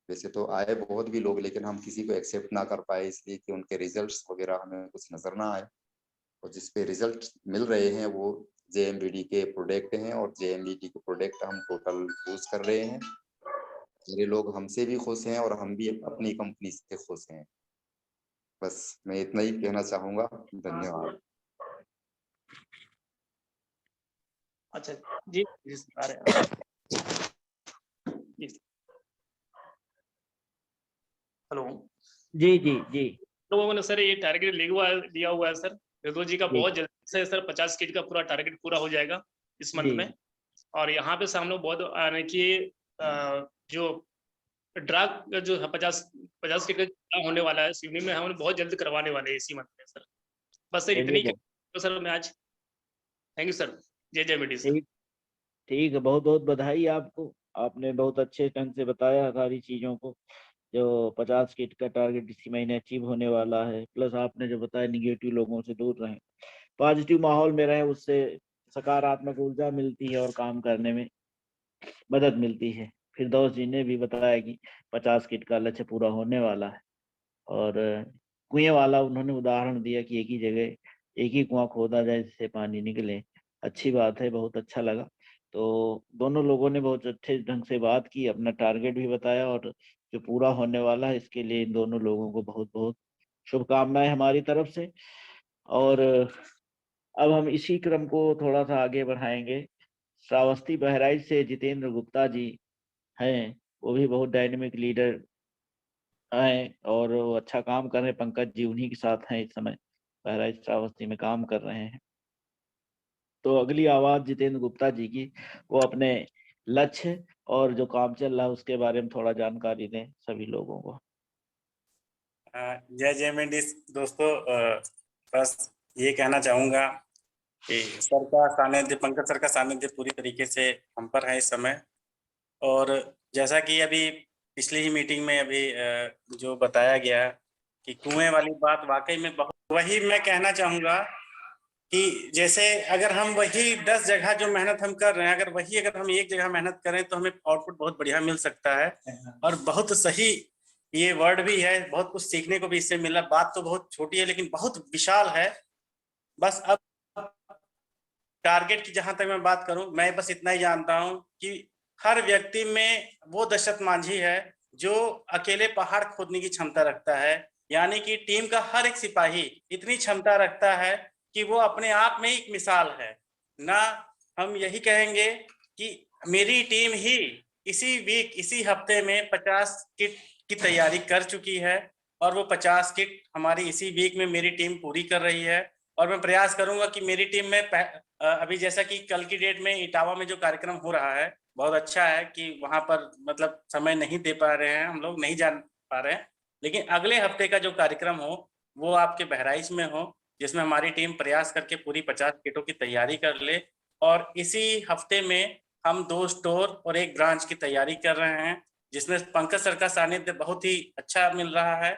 वैसे तो आए बहुत भी लोग, लेकिन हम किसी को एक्सेप्ट ना कर पाए इसलिए कि उनके रिजल्ट्स वगैरह हमें कुछ नजर ना आए। और जिस पे रिजल्ट मिल रहे हैं वो JMBD के प्रोडक्ट हैं, और JMBD के प्रोडक्ट हम टोटल यूज कर रहे हैं। सारे लोग हमसे भी खुश हैं और हम भी अपनी कंपनी से खुश हैं। बस मैं इतना ही कहना चाहूंगा। धन्यवाद। अच्छा जी जी सर, आ रहे हैं। जी हेलो, जी जी जी लोगों ने सर ये टारगेट लिया हुआ है सर फिरोज जी का, जी बहुत जल्दी से सर 50 किट का पूरा टारगेट पूरा हो जाएगा इस मंथ जी में। और यहाँ पे से हम लोग बहुत यानी कि जो ड्रग जो 50 किट का होने वाला है सिवनी में, हम बहुत जल्द करवाने वाले हैं इसी मंथ में सर। बस सर चलिए इतनी तो सर मैं आज थैंक यू सर। जय मेडी सर। ठीक ठीक है, बहुत बहुत बधाई आपको। आपने बहुत अच्छे ढंग से बताया सारी चीज़ों को। जो 50 किट का टारगेट इसी महीने अचीव होने वाला है, प्लस आपने जो बताया निगेटिव लोगों से दूर रहें, पॉजिटिव माहौल में रहें, उससे सकारात्मक ऊर्जा मिलती है और काम करने में मदद मिलती है। फिरदौस जी ने भी बताया कि 50 किट का लक्ष्य पूरा होने वाला है। और कुएं वाला उन्होंने उदाहरण दिया कि एक ही जगह एक ही कुआं खोदा जाए जिससे पानी निकले। अच्छी बात है, बहुत अच्छा लगा। तो दोनों लोगों ने बहुत अच्छे ढंग से बात की, अपना टारगेट भी बताया, और जो पूरा होने वाला है इसके लिए इन दोनों लोगों को बहुत बहुत शुभकामनाएं हमारी तरफ से। और अब हम इसी क्रम को थोड़ा सा आगे बढ़ाएंगे। श्रावस्ती बहराइच से जितेंद्र गुप्ता जी हैं, वो भी बहुत डायनेमिक लीडर हैं और वो अच्छा काम कर रहे हैं। पंकज जी उन्हीं के साथ हैं इस समय, बहराइच श्रावस्ती में काम कर रहे हैं। तो अगली आवाज जितेंद्र गुप्ता जी की, वो अपने लक्ष्य और जो काम चल रहा है उसके बारे में थोड़ा जानकारी दें सभी लोगों को। जय मेंडिस दोस्तों, बस ये कहना चाहूँगा कि सर का सानिध्य, पंकज सर का सानिध्य पूरी तरीके से हम पर है इस समय। और जैसा कि अभी पिछली ही मीटिंग में अभी जो बताया गया कि कुएं वाली बात वाकई में बहुत, वही मैं कहना चाहूँगा कि जैसे अगर हम वही 10 जगह जो मेहनत हम कर रहे हैं, अगर हम एक जगह मेहनत करें तो हमें आउटपुट बहुत बढ़िया मिल सकता है। और बहुत सही ये वर्ड भी है, बहुत कुछ सीखने को भी इससे मिला। बात तो बहुत छोटी है लेकिन बहुत विशाल है। बस अब टारगेट की जहां तक मैं बात करूं, मैं बस इतना ही जानता हूं कि हर व्यक्ति में वो दशरथ मांझी है जो अकेले पहाड़ खोदने की क्षमता रखता है। यानी कि टीम का हर एक सिपाही इतनी क्षमता रखता है कि वो अपने आप में एक मिसाल है ना। हम यही कहेंगे कि मेरी टीम ही इसी वीक, इसी हफ्ते में 50 किट की तैयारी कर चुकी है, और वो 50 किट हमारी इसी वीक में मेरी टीम पूरी कर रही है। और मैं प्रयास करूंगा कि मेरी टीम में अभी जैसा कि कल की डेट में इटावा में जो कार्यक्रम हो रहा है, बहुत अच्छा है कि वहां पर मतलब समय नहीं दे पा रहे हैं, हम लोग नहीं जान पा रहे हैं, लेकिन अगले हफ्ते का जो कार्यक्रम हो वो आपके बहराइच में हो, जिसमें हमारी टीम प्रयास करके पूरी 50 किटों की तैयारी कर ले। और इसी हफ्ते में हम 2 स्टोर और 1 ब्रांच की तैयारी कर रहे हैं, जिसमें पंकज सर का सानिध्य बहुत ही अच्छा मिल रहा है।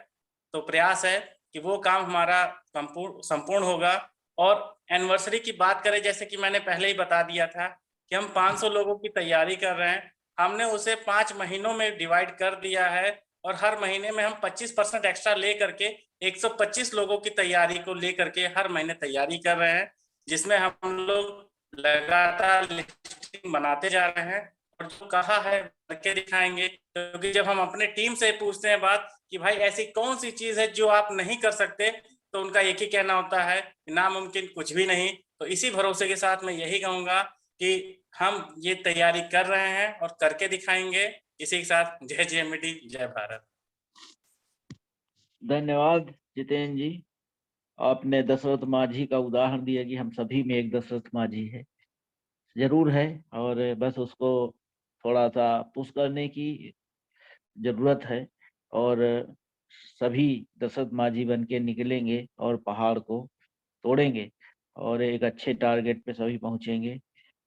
तो प्रयास है कि वो काम हमारा संपूर्ण होगा। और एनिवर्सरी की बात करें, जैसे कि मैंने पहले ही बता दिया था कि हम 500 लोगों की तैयारी कर रहे हैं। हमने उसे 5 महीनों में डिवाइड कर दिया है, और हर महीने में हम 25% एक्स्ट्रा ले करके 125 लोगों की तैयारी को लेकर के हर महीने तैयारी कर रहे हैं, जिसमें हम लोग लगातार लिस्टिंग बनाते जा रहे हैं और जो कहा है करके दिखाएंगे। क्योंकि जब हम अपने टीम से पूछते हैं बात कि भाई ऐसी कौन सी चीज है जो आप नहीं कर सकते, तो उनका एक ही कहना होता है नामुमकिन कुछ भी नहीं। तो इसी भरोसे के साथ मैं यही कहूंगा कि हम ये तैयारी कर रहे हैं और करके दिखाएंगे। इसी के साथ जय जेएमबीटी, जय भारत। धन्यवाद जितेंद्र जी। आपने दशरथ माझी का उदाहरण दिया कि हम सभी में एक दशरथ माझी है, जरूर है, और बस उसको थोड़ा सा पुश करने की जरूरत है और सभी दशरथ माझी बन के निकलेंगे और पहाड़ को तोड़ेंगे और एक अच्छे टारगेट पे सभी पहुंचेंगे।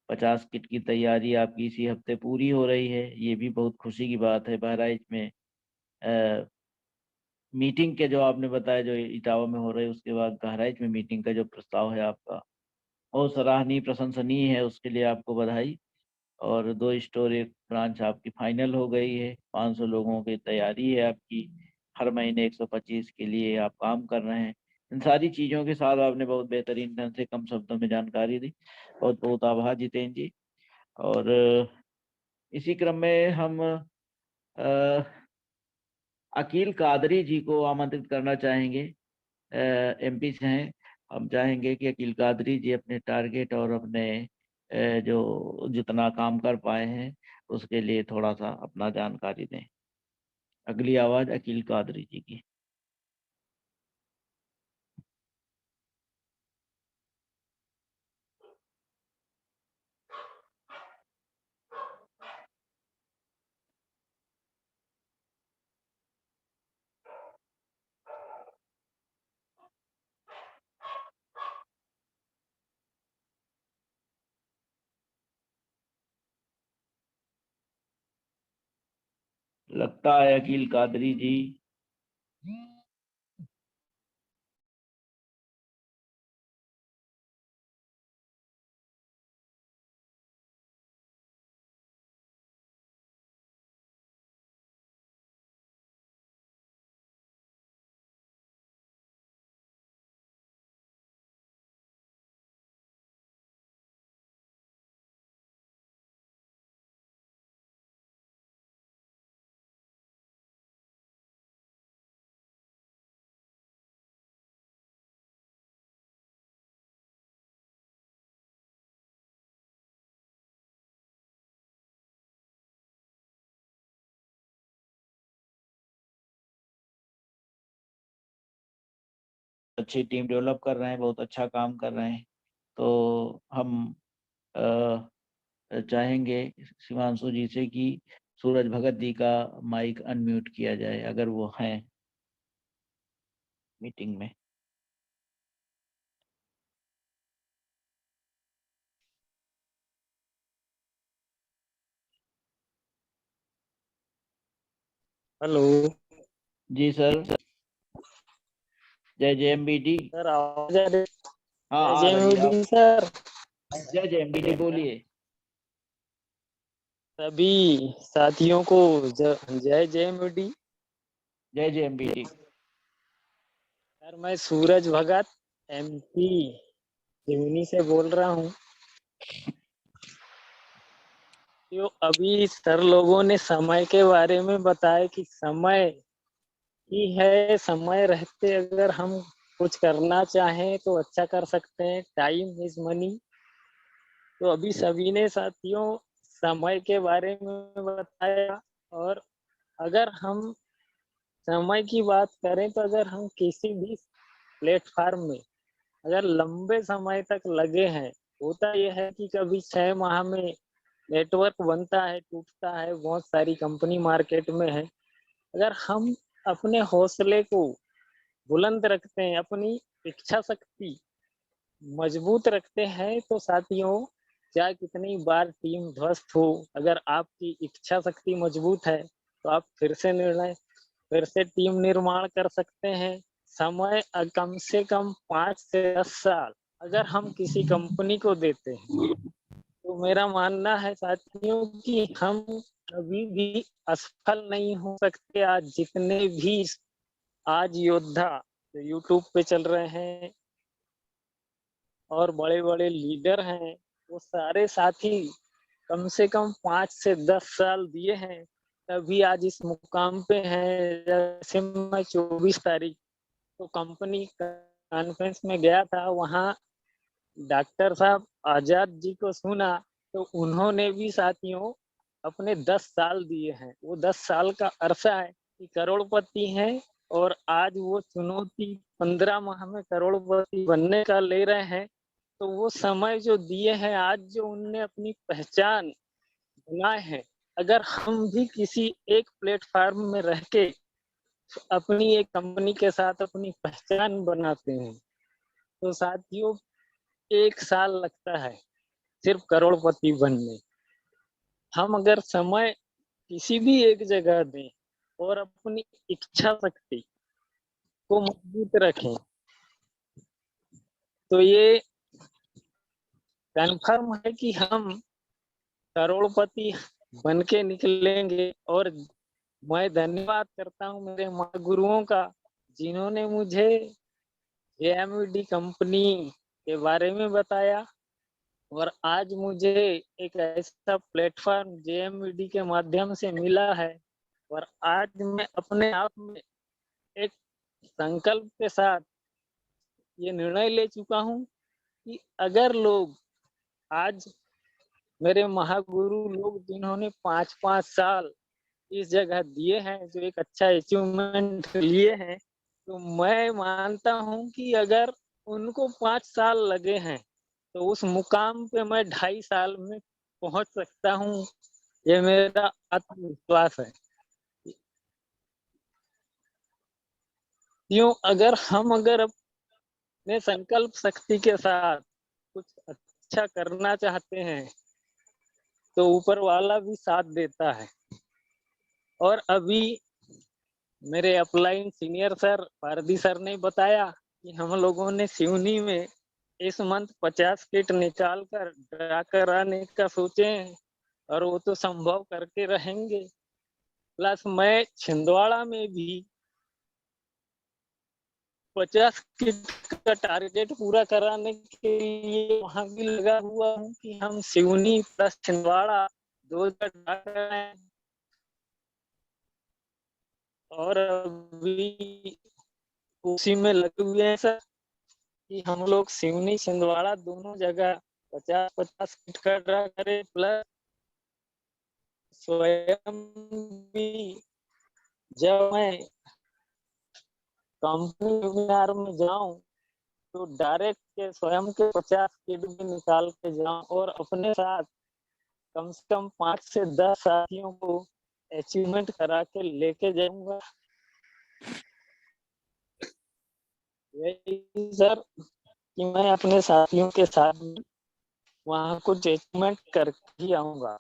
50 किट की तैयारी आपकी इसी हफ्ते पूरी हो रही है, ये भी बहुत खुशी की बात है। बहराइच में मीटिंग के जो आपने बताया जो इटावा में हो रहे, उसके बाद बहराइच में मीटिंग का जो प्रस्ताव है आपका बहुत सराहनीय प्रशंसनीय है, उसके लिए आपको बधाई। और 2 स्टोर 1 ब्रांच आपकी फाइनल हो गई है। 500 लोगों की तैयारी है आपकी, हर महीने 125 के लिए आप काम कर रहे हैं। इन सारी चीज़ों के साथ आपने बहुत बेहतरीन ढंग से कम शब्दों में जानकारी दी। बहुत बहुत आभार जितेंद्र जी। और इसी क्रम में हम अकील कादरी जी को आमंत्रित करना चाहेंगे। एमपी से हैं, हम चाहेंगे कि अकील कादरी जी अपने टारगेट और अपने जो जितना काम कर पाए हैं उसके लिए थोड़ा सा अपना जानकारी दें। अगली आवाज अकील कादरी जी की। लगता है अकील कादरी जी अच्छी टीम डेवलप कर रहे हैं, बहुत अच्छा काम कर रहे हैं। तो हम चाहेंगे शिवांशु जी से कि सूरज भगत जी का माइक अनम्यूट किया जाए अगर वो हैं मीटिंग में। हेलो जी सर। जय जेएमबीटी। सर, आवाज आ रही? हाँ आ जय रही है। मोदी सर। जय जेएमबीटी बोलिए। सभी साथियों को जय जय मोदी। जय जेएमबीटी। सर, मैं सूरज भगत एमपी सिवनी से बोल रहा हूँ। तो अभी सर लोगों ने समय के बारे में बताया कि समय ही है, समय रहते अगर हम कुछ करना चाहें तो अच्छा कर सकते हैं। Time is money. तो अभी सभी ने साथियों समय के बारे में बताया। और अगर हम समय की बात करें तो अगर हम किसी भी प्लेटफॉर्म में अगर लंबे समय तक लगे हैं, होता यह है कि कभी 6 माह में नेटवर्क बनता है, टूटता है। बहुत सारी कंपनी मार्केट में है। अगर हम अपने हौसले को बुलंद रखते हैं, अपनी इच्छा शक्ति मजबूत रखते हैं, तो साथियों चाहे कितनी बार टीम ध्वस्त हो, अगर आपकी इच्छा शक्ति मजबूत है तो आप फिर से टीम निर्माण कर सकते हैं। समय कम से कम 5 से 10 साल अगर हम किसी कंपनी को देते हैं तो तो मेरा मानना है साथियों कि हम कभी भी असफल नहीं हो सकते। आज जितने भी आज योद्धा जो यूट्यूब पे चल रहे हैं और बड़े-बड़े लीडर हैं, वो सारे साथी कम से कम 5 से 10 साल दिए हैं, तभी आज इस मुकाम पे हैं। जैसे मैं 24 तारीख को कंपनी कॉन्फ्रेंस में गया था, वहाँ डॉक्टर साहब आजाद जी को सुना, तो उन्होंने भी साथियों अपने 10 साल दिए हैं। वो 10 साल का अरसा है कि करोड़पति हैं और आज वो चुनौती 15 माह में करोड़पति बनने का ले रहे हैं। तो वो समय जो दिए हैं, आज जो उनने अपनी पहचान बनाए हैं, अगर हम भी किसी एक प्लेटफॉर्म में रह के अपनी एक कंपनी के साथ अपनी पहचान बनाते हैं, तो साथियों 1 साल लगता है सिर्फ करोड़पति बनने। हम अगर समय किसी भी एक जगह दें और अपनी इच्छा शक्ति को मजबूत रखें, तो ये कन्फर्म है कि हम करोड़पति बन के निकलेंगे। और मैं धन्यवाद करता हूँ मेरे महागुरुओं का, जिन्होंने मुझे जेएमवीडी कंपनी के बारे में बताया और आज मुझे एक ऐसा प्लेटफॉर्म जेएमवीडी के माध्यम से मिला है। और आज मैं अपने आप में एक संकल्प के साथ ये निर्णय ले चुका हूँ कि अगर लोग आज मेरे महागुरु लोग जिन्होंने 5-5 साल इस जगह दिए हैं, जो एक अच्छा अचीवमेंट लिए हैं, तो मैं मानता हूँ कि अगर उनको 5 साल लगे हैं, तो उस मुकाम पे मैं 2.5 साल में पहुंच सकता हूँ। ये मेरा आत्मविश्वास है। क्यों, अगर अपने संकल्प शक्ति के साथ कुछ अच्छा करना चाहते हैं, तो ऊपर वाला भी साथ देता है। और अभी मेरे upline senior sir Pardi sir ने बताया कि हम लोगों ने सिवनी में इस मंथ 50 किट निकाल कर ड्रा कराने का सोचे हैं और वो तो संभव करके रहेंगे। प्लस मैं छिंदवाड़ा में भी 50 किट का टारगेट पूरा कराने के लिए वहां भी लगा हुआ हूँ कि हम सिवनी प्लस छिंदवाड़ा 2 जगह ड्रा कराएं। और अभी उसी में लगे हुए हैं सर कि हम लोग सिवनी छिंदवाड़ा दोनों जगह 50-50 किट का ड्रा करें, प्लस स्वयं भी जब मैं कंपनी वेबिनार में जाऊं तो डायरेक्ट के स्वयं के 50 किट भी निकाल के जाऊं और अपने साथ कम से कम 5 से 10 साथियों को अचीवमेंट करा के लेके जाऊंगा। यही सर कि मैं अपने साथियों के साथ वहाँ कुछ अचीवमेंट करके ही आऊंगा।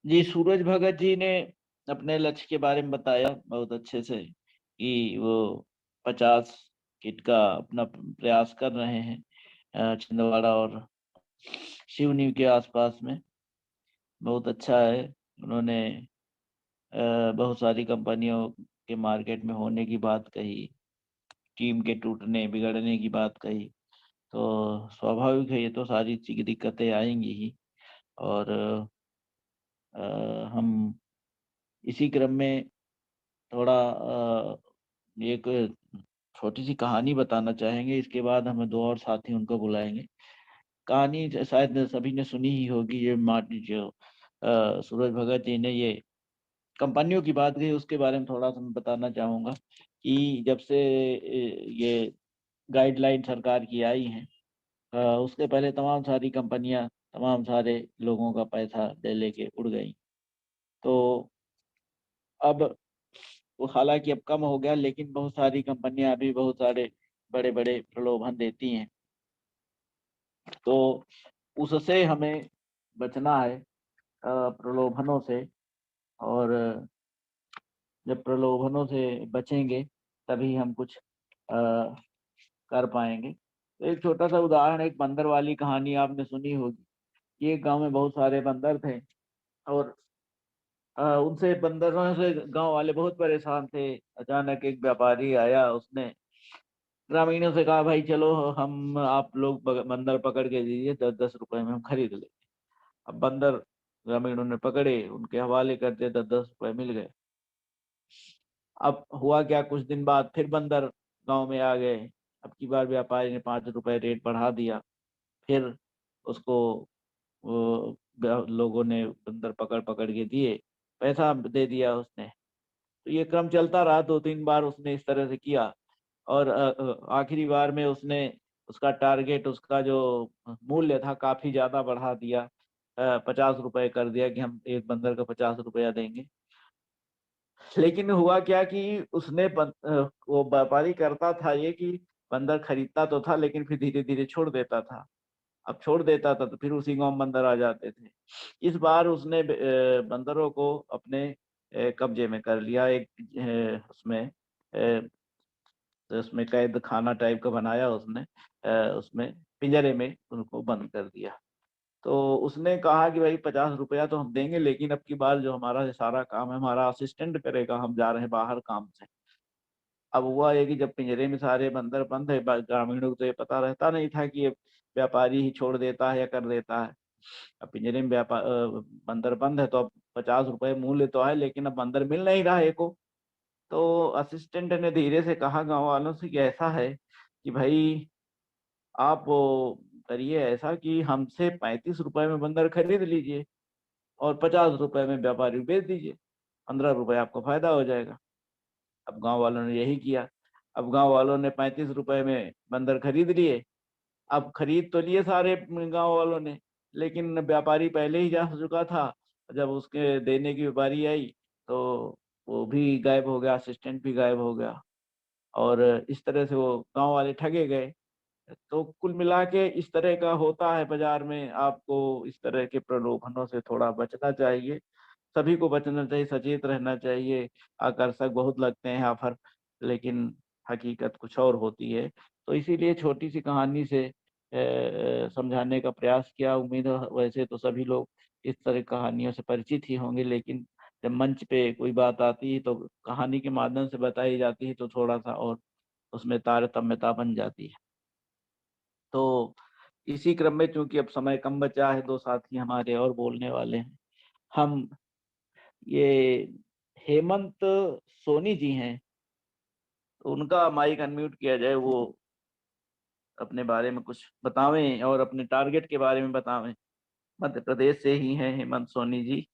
जी, सूरज भगत जी ने अपने लक्ष्य के बारे में बताया बहुत अच्छे से कि वो 50 किट का अपना प्रयास कर रहे हैं छिंदवाड़ा और सिवनी के आसपास में। बहुत अच्छा है। उन्होंने बहुत सारी कंपनियों के मार्केट में होने की बात कही, टीम के टूटने बिगड़ने की बात कही, तो स्वाभाविक है, ये तो सारी दिक्कतें आएंगी ही। और हम इसी क्रम में थोड़ा एक छोटी सी कहानी बताना चाहेंगे। इसके बाद हमें 2 और साथी उनको बुलाएंगे। कहानी शायद सभी ने सुनी ही होगी। ये जो सूरज भगत जी ने ये कंपनियों की बात की, उसके बारे में थोड़ा सा मैं बताना चाहूँगा कि जब से ये गाइडलाइन सरकार की आई हैं, उसके पहले तमाम सारी कंपनियां तमाम सारे लोगों का पैसा ले लेके उड़ गई। तो अब वो हालांकि अब कम हो गया, लेकिन बहुत सारी कंपनियां अभी बहुत सारे बड़े बड़े प्रलोभन देती हैं। तो उससे हमें बचना है, प्रलोभनों से। और जब प्रलोभनों से बचेंगे तभी हम कुछ कर पाएंगे। तो एक छोटा सा उदाहरण, एक बंदर वाली कहानी आपने सुनी होगी। ये गांव में बहुत सारे बंदर थे और उनसे बंदरों से गांव वाले बहुत परेशान थे। अचानक एक व्यापारी आया, उसने ग्रामीणों से कहा, भाई चलो हम आप लोग बंदर पकड़ के दीजिए, 10-10 रुपए में हम खरीद लेते। अब बंदर ग्रामीणों ने पकड़े, उनके हवाले कर दिए, 10-10 रुपए मिल गए। अब हुआ क्या, कुछ दिन बाद फिर बंदर गांव में आ गए। अब की बार व्यापारी ने 5 रुपए रेट बढ़ा दिया। फिर उसको लोगों ने बंदर पकड़ पकड़ के दिए, पैसा दे दिया उसने। तो ये क्रम चलता रहा, 2-3 बार उसने इस तरह से किया। और आखिरी बार में उसने उसका टारगेट, उसका जो मूल्य था, काफी ज्यादा बढ़ा दिया। 50 रुपए कर दिया कि हम एक बंदर का 50 रुपया देंगे। लेकिन हुआ क्या कि वो व्यापारी करता था ये कि बंदर खरीदता तो था, लेकिन फिर धीरे धीरे छोड़ देता था। अब छोड़ देता था तो फिर उसी गांव में बंदर आ जाते थे। इस बार उसने बंदरों को अपने कब्जे में कर लिया। एक उसमें उसमें कैद खाना टाइप का बनाया उसने, उसमें पिंजरे में उनको बंद कर दिया। तो उसने कहा कि भाई 50 रुपया तो हम देंगे, लेकिन अब की बार जो हमारा ये सारा काम है हमारा असिस्टेंट करेगा, हम जा रहे हैं बाहर काम से। अब हुआ ये कि जब पिंजरे में सारे बंदर बंद है, ग्रामीणों को तो ये पता रहता नहीं था कि ये व्यापारी ही छोड़ देता है या कर देता है। अब पिंजरे में बंदर बंद है, तो अब 50 रुपए मूल्य तो है, लेकिन अब बंदर मिल नहीं रहा है को। तो असिस्टेंट ने धीरे से कहा गांव वालों से कि ऐसा है कि भाई आप वो करिए ऐसा कि हमसे 35 रुपए में बंदर खरीद लीजिए और 50 रुपए में व्यापारी को बेच दीजिए, 15 रुपए आपको फायदा हो जाएगा। अब गांव वालों ने यही किया। अब गांव वालों ने 35 रुपए में बंदर खरीद लिए। अब खरीद तो लिए सारे गांव वालों ने, लेकिन व्यापारी पहले ही जा चुका था। जब उसके देने की बारी आई तो वो भी गायब हो गया, असिस्टेंट भी गायब हो गया। और इस तरह से वो गांव वाले ठगे गए। तो कुल मिला के इस तरह का होता है बाजार में। आपको इस तरह के प्रलोभनों से थोड़ा बचना चाहिए। सभी को बचना चाहिए, सचेत रहना चाहिए। आकर्षक बहुत लगते हैं ऑफर, लेकिन हकीकत कुछ और होती है। तो इसीलिए छोटी सी कहानी से समझाने का प्रयास किया। उम्मीद है वैसे तो सभी लोग इस तरह की कहानियों से परिचित ही होंगे, लेकिन जब मंच पे कोई बात आती है तो कहानी के माध्यम से बताई जाती है तो थोड़ा सा और उसमें तारतम्यता बन जाती है। तो इसी क्रम में, चूंकि अब समय कम बचा है, 2 साथी हमारे और बोलने वाले हैं। हम ये हेमंत सोनी जी हैं, तो उनका माइक अनम्यूट किया जाए, वो अपने बारे में कुछ बतावें और अपने टारगेट के बारे में बतावें। मध्य प्रदेश से ही हैं हेमंत सोनी जी।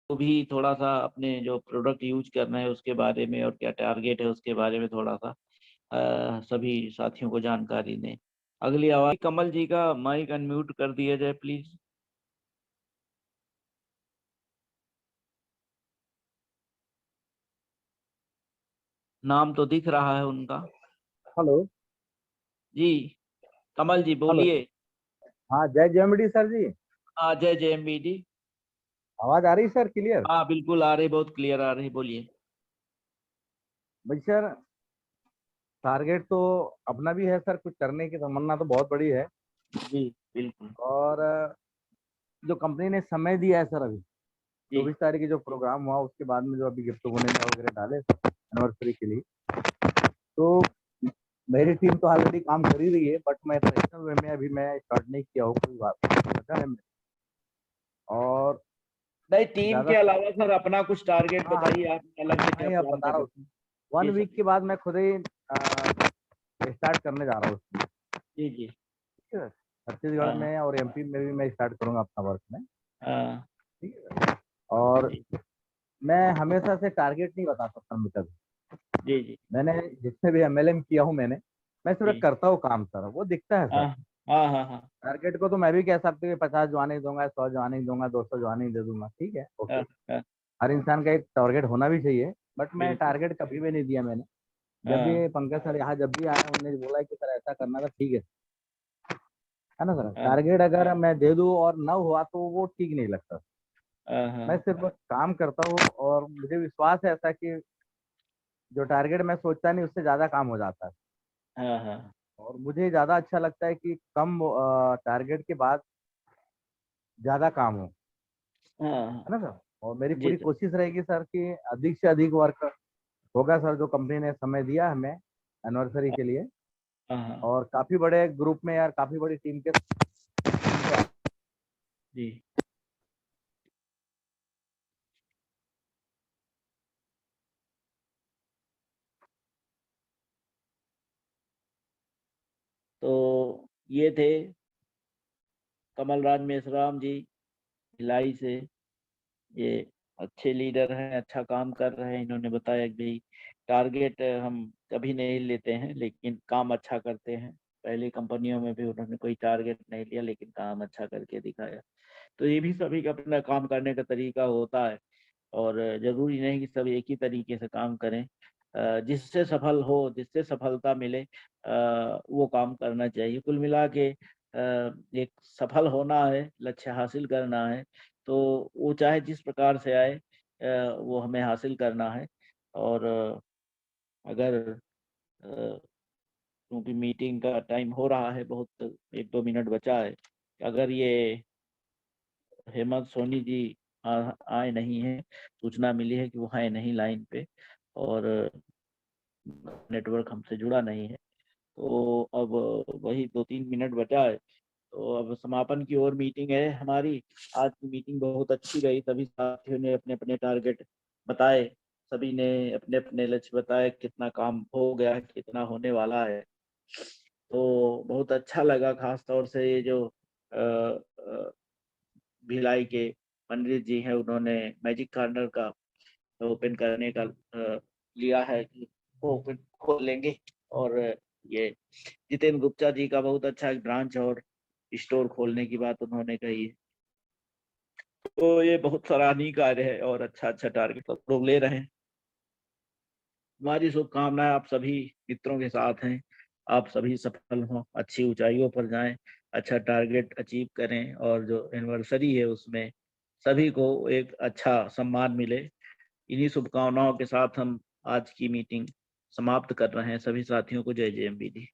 वो भी थोड़ा सा अपने जो प्रोडक्ट यूज करना है उसके बारे में और क्या टारगेट है उसके बारे में थोड़ा सा सभी साथियों को जानकारी दें। अगली आवाज कमल जी का माइक अनम्यूट कर दिया जाए प्लीज। नाम तो दिख रहा है उनका। हेलो। जी कमल जी हेलो। बोलिए। हाँ, जय जयमडी सर जी। हाँ जय JMBD। आवाज आ रही सर क्लियर? हाँ बिल्कुल आ रही, बहुत क्लियर आ रही, बोलिए। भाई सर, टारगेट तो अपना भी है सर, कुछ करने की तमन्ना तो बहुत बड़ी है। जी बिल्कुल। और जो कंपनी ने समय दिया है सर, अभी जी 24 तारीख की जो प्रोग्राम हुआ उसके बाद में जो अभी गिफ्ट वगैरह डाले एनिवर्सरी के लिए, तो मेरी टीम तो ऑलरेडी काम कर ही रही है, बट मैं प्रोफेशनल वे में अभी मैं स्टार्ट नहीं किया हूँ कोई बात वजह है मेरी। और नहीं, टीम ज्यादा, के अलावा सर अपना कुछ टारगेट हाँ बताइए, आप अलग से क्या मैं अब प्लान बता कर रहा रहे हूँ, हैं? 1 जी वीक सर। के बाद मैं खुद ही स्टार्ट करने जा रहा हूँ उसमें। जी जी। ठीक है, छत्तीसगढ़ हाँ में और MP में भी मैं स्टार्ट करूंगा अपना वर्क में। हाँ। ठीक है, और जी मैं हमेशा से टारगेट नहीं बता सकता हूँ कभी। जी। जी मैंने जितने भी MLM किया हूँ मैं सिर्फ जी। करता हूँ काम सर, वो दिखता है सर। हाँ हाँ हाँ हाँ टारगेट को तो मैं भी कह सकता हूँ कि 50 ज्वाइनिंग दूंगा, 100 ज्वाइनिंग दूंगा, 200 ज्वाइनिंग दे दूंगा, ठीक है, ओके। हाँ हाँ। हर इंसान का एक टारगेट होना भी चाहिए, बट मैं बिल्कुल। टारगेट कभी भी नहीं दिया मैंने। जब भी हाँ पंकज सर यहाँ जब भी आए उन्होंने बोला कि सर ऐसा करना था, ठीक है ना सर। हाँ टारगेट अगर मैं दे दूँ और न हुआ तो वो ठीक नहीं लगता। हाँ हाँ मैं सिर्फ काम करता हूँ और मुझे विश्वास है ऐसा कि जो टारगेट मैं सोचता नहीं उससे ज्यादा काम हो जाता है। हाँ हाँ और मुझे ज्यादा अच्छा लगता है कि कम टारगेट के बाद ज्यादा काम हो, हाँ। है ना सर। और मेरी जी पूरी सर। कोशिश रहेगी सर कि अधिक से अधिक वर्क होगा सर, जो कंपनी ने समय दिया हमें एनिवर्सरी के लिए। हाँ हाँ। और काफी बड़े ग्रुप में यार, काफी बड़ी टीम के। जी। तो ये थे कमलराज मेश्राम जी भिलाई से। ये अच्छे लीडर हैं, अच्छा काम कर रहे हैं। इन्होंने बताया कि भाई टारगेट हम कभी नहीं लेते हैं लेकिन काम अच्छा करते हैं। पहली कंपनियों में भी उन्होंने कोई टारगेट नहीं लिया लेकिन काम अच्छा करके दिखाया। तो ये भी सभी का अपना काम करने का तरीका होता है और जरूरी नहीं कि सब एक ही तरीके से काम करें। जिससे सफल हो, जिससे सफलता मिले वो काम करना चाहिए। कुल मिला के एक सफल होना है, लक्ष्य हासिल करना है, तो वो चाहे जिस प्रकार से आए वो हमें हासिल करना है। और अगर क्योंकि मीटिंग का टाइम हो रहा है, बहुत 1-2 मिनट बचा है, अगर ये हेमंत सोनी जी आए नहीं हैं, सूचना मिली है कि वो है नहीं लाइन पे और नेटवर्क हमसे जुड़ा नहीं है, तो अब वही 2-3 मिनट बचा है। तो अब समापन की ओर मीटिंग है हमारी। आज की मीटिंग बहुत अच्छी रही, सभी साथियों ने अपने अपने टारगेट बताए, सभी ने अपने अपने लक्ष्य बताए, कितना काम हो गया, कितना होने वाला है। तो बहुत अच्छा लगा, खास तौर से ये जो भिलाई के पंडित जी हैं, उन्होंने मैजिक कॉर्नर का ओपन करने का लिया है कि वो ओपन खोलेंगे। और ये जितेंद्र गुप्ता जी का बहुत अच्छा एक ब्रांच और स्टोर खोलने की बात उन्होंने कही है। तो ये बहुत सराहनीय कार्य है और अच्छा अच्छा टारगेट सब लोग ले रहे हैं। हमारी शुभकामनाएं आप सभी मित्रों के साथ हैं। आप सभी सफल हों, अच्छी ऊंचाइयों पर जाएं, अच्छा टारगेट अचीव करें और जो एनिवर्सरी है उसमें सभी को एक अच्छा सम्मान मिले। इन्हीं शुभकामनाओं के साथ हम आज की मीटिंग समाप्त कर रहे हैं। सभी साथियों को जय JMBD।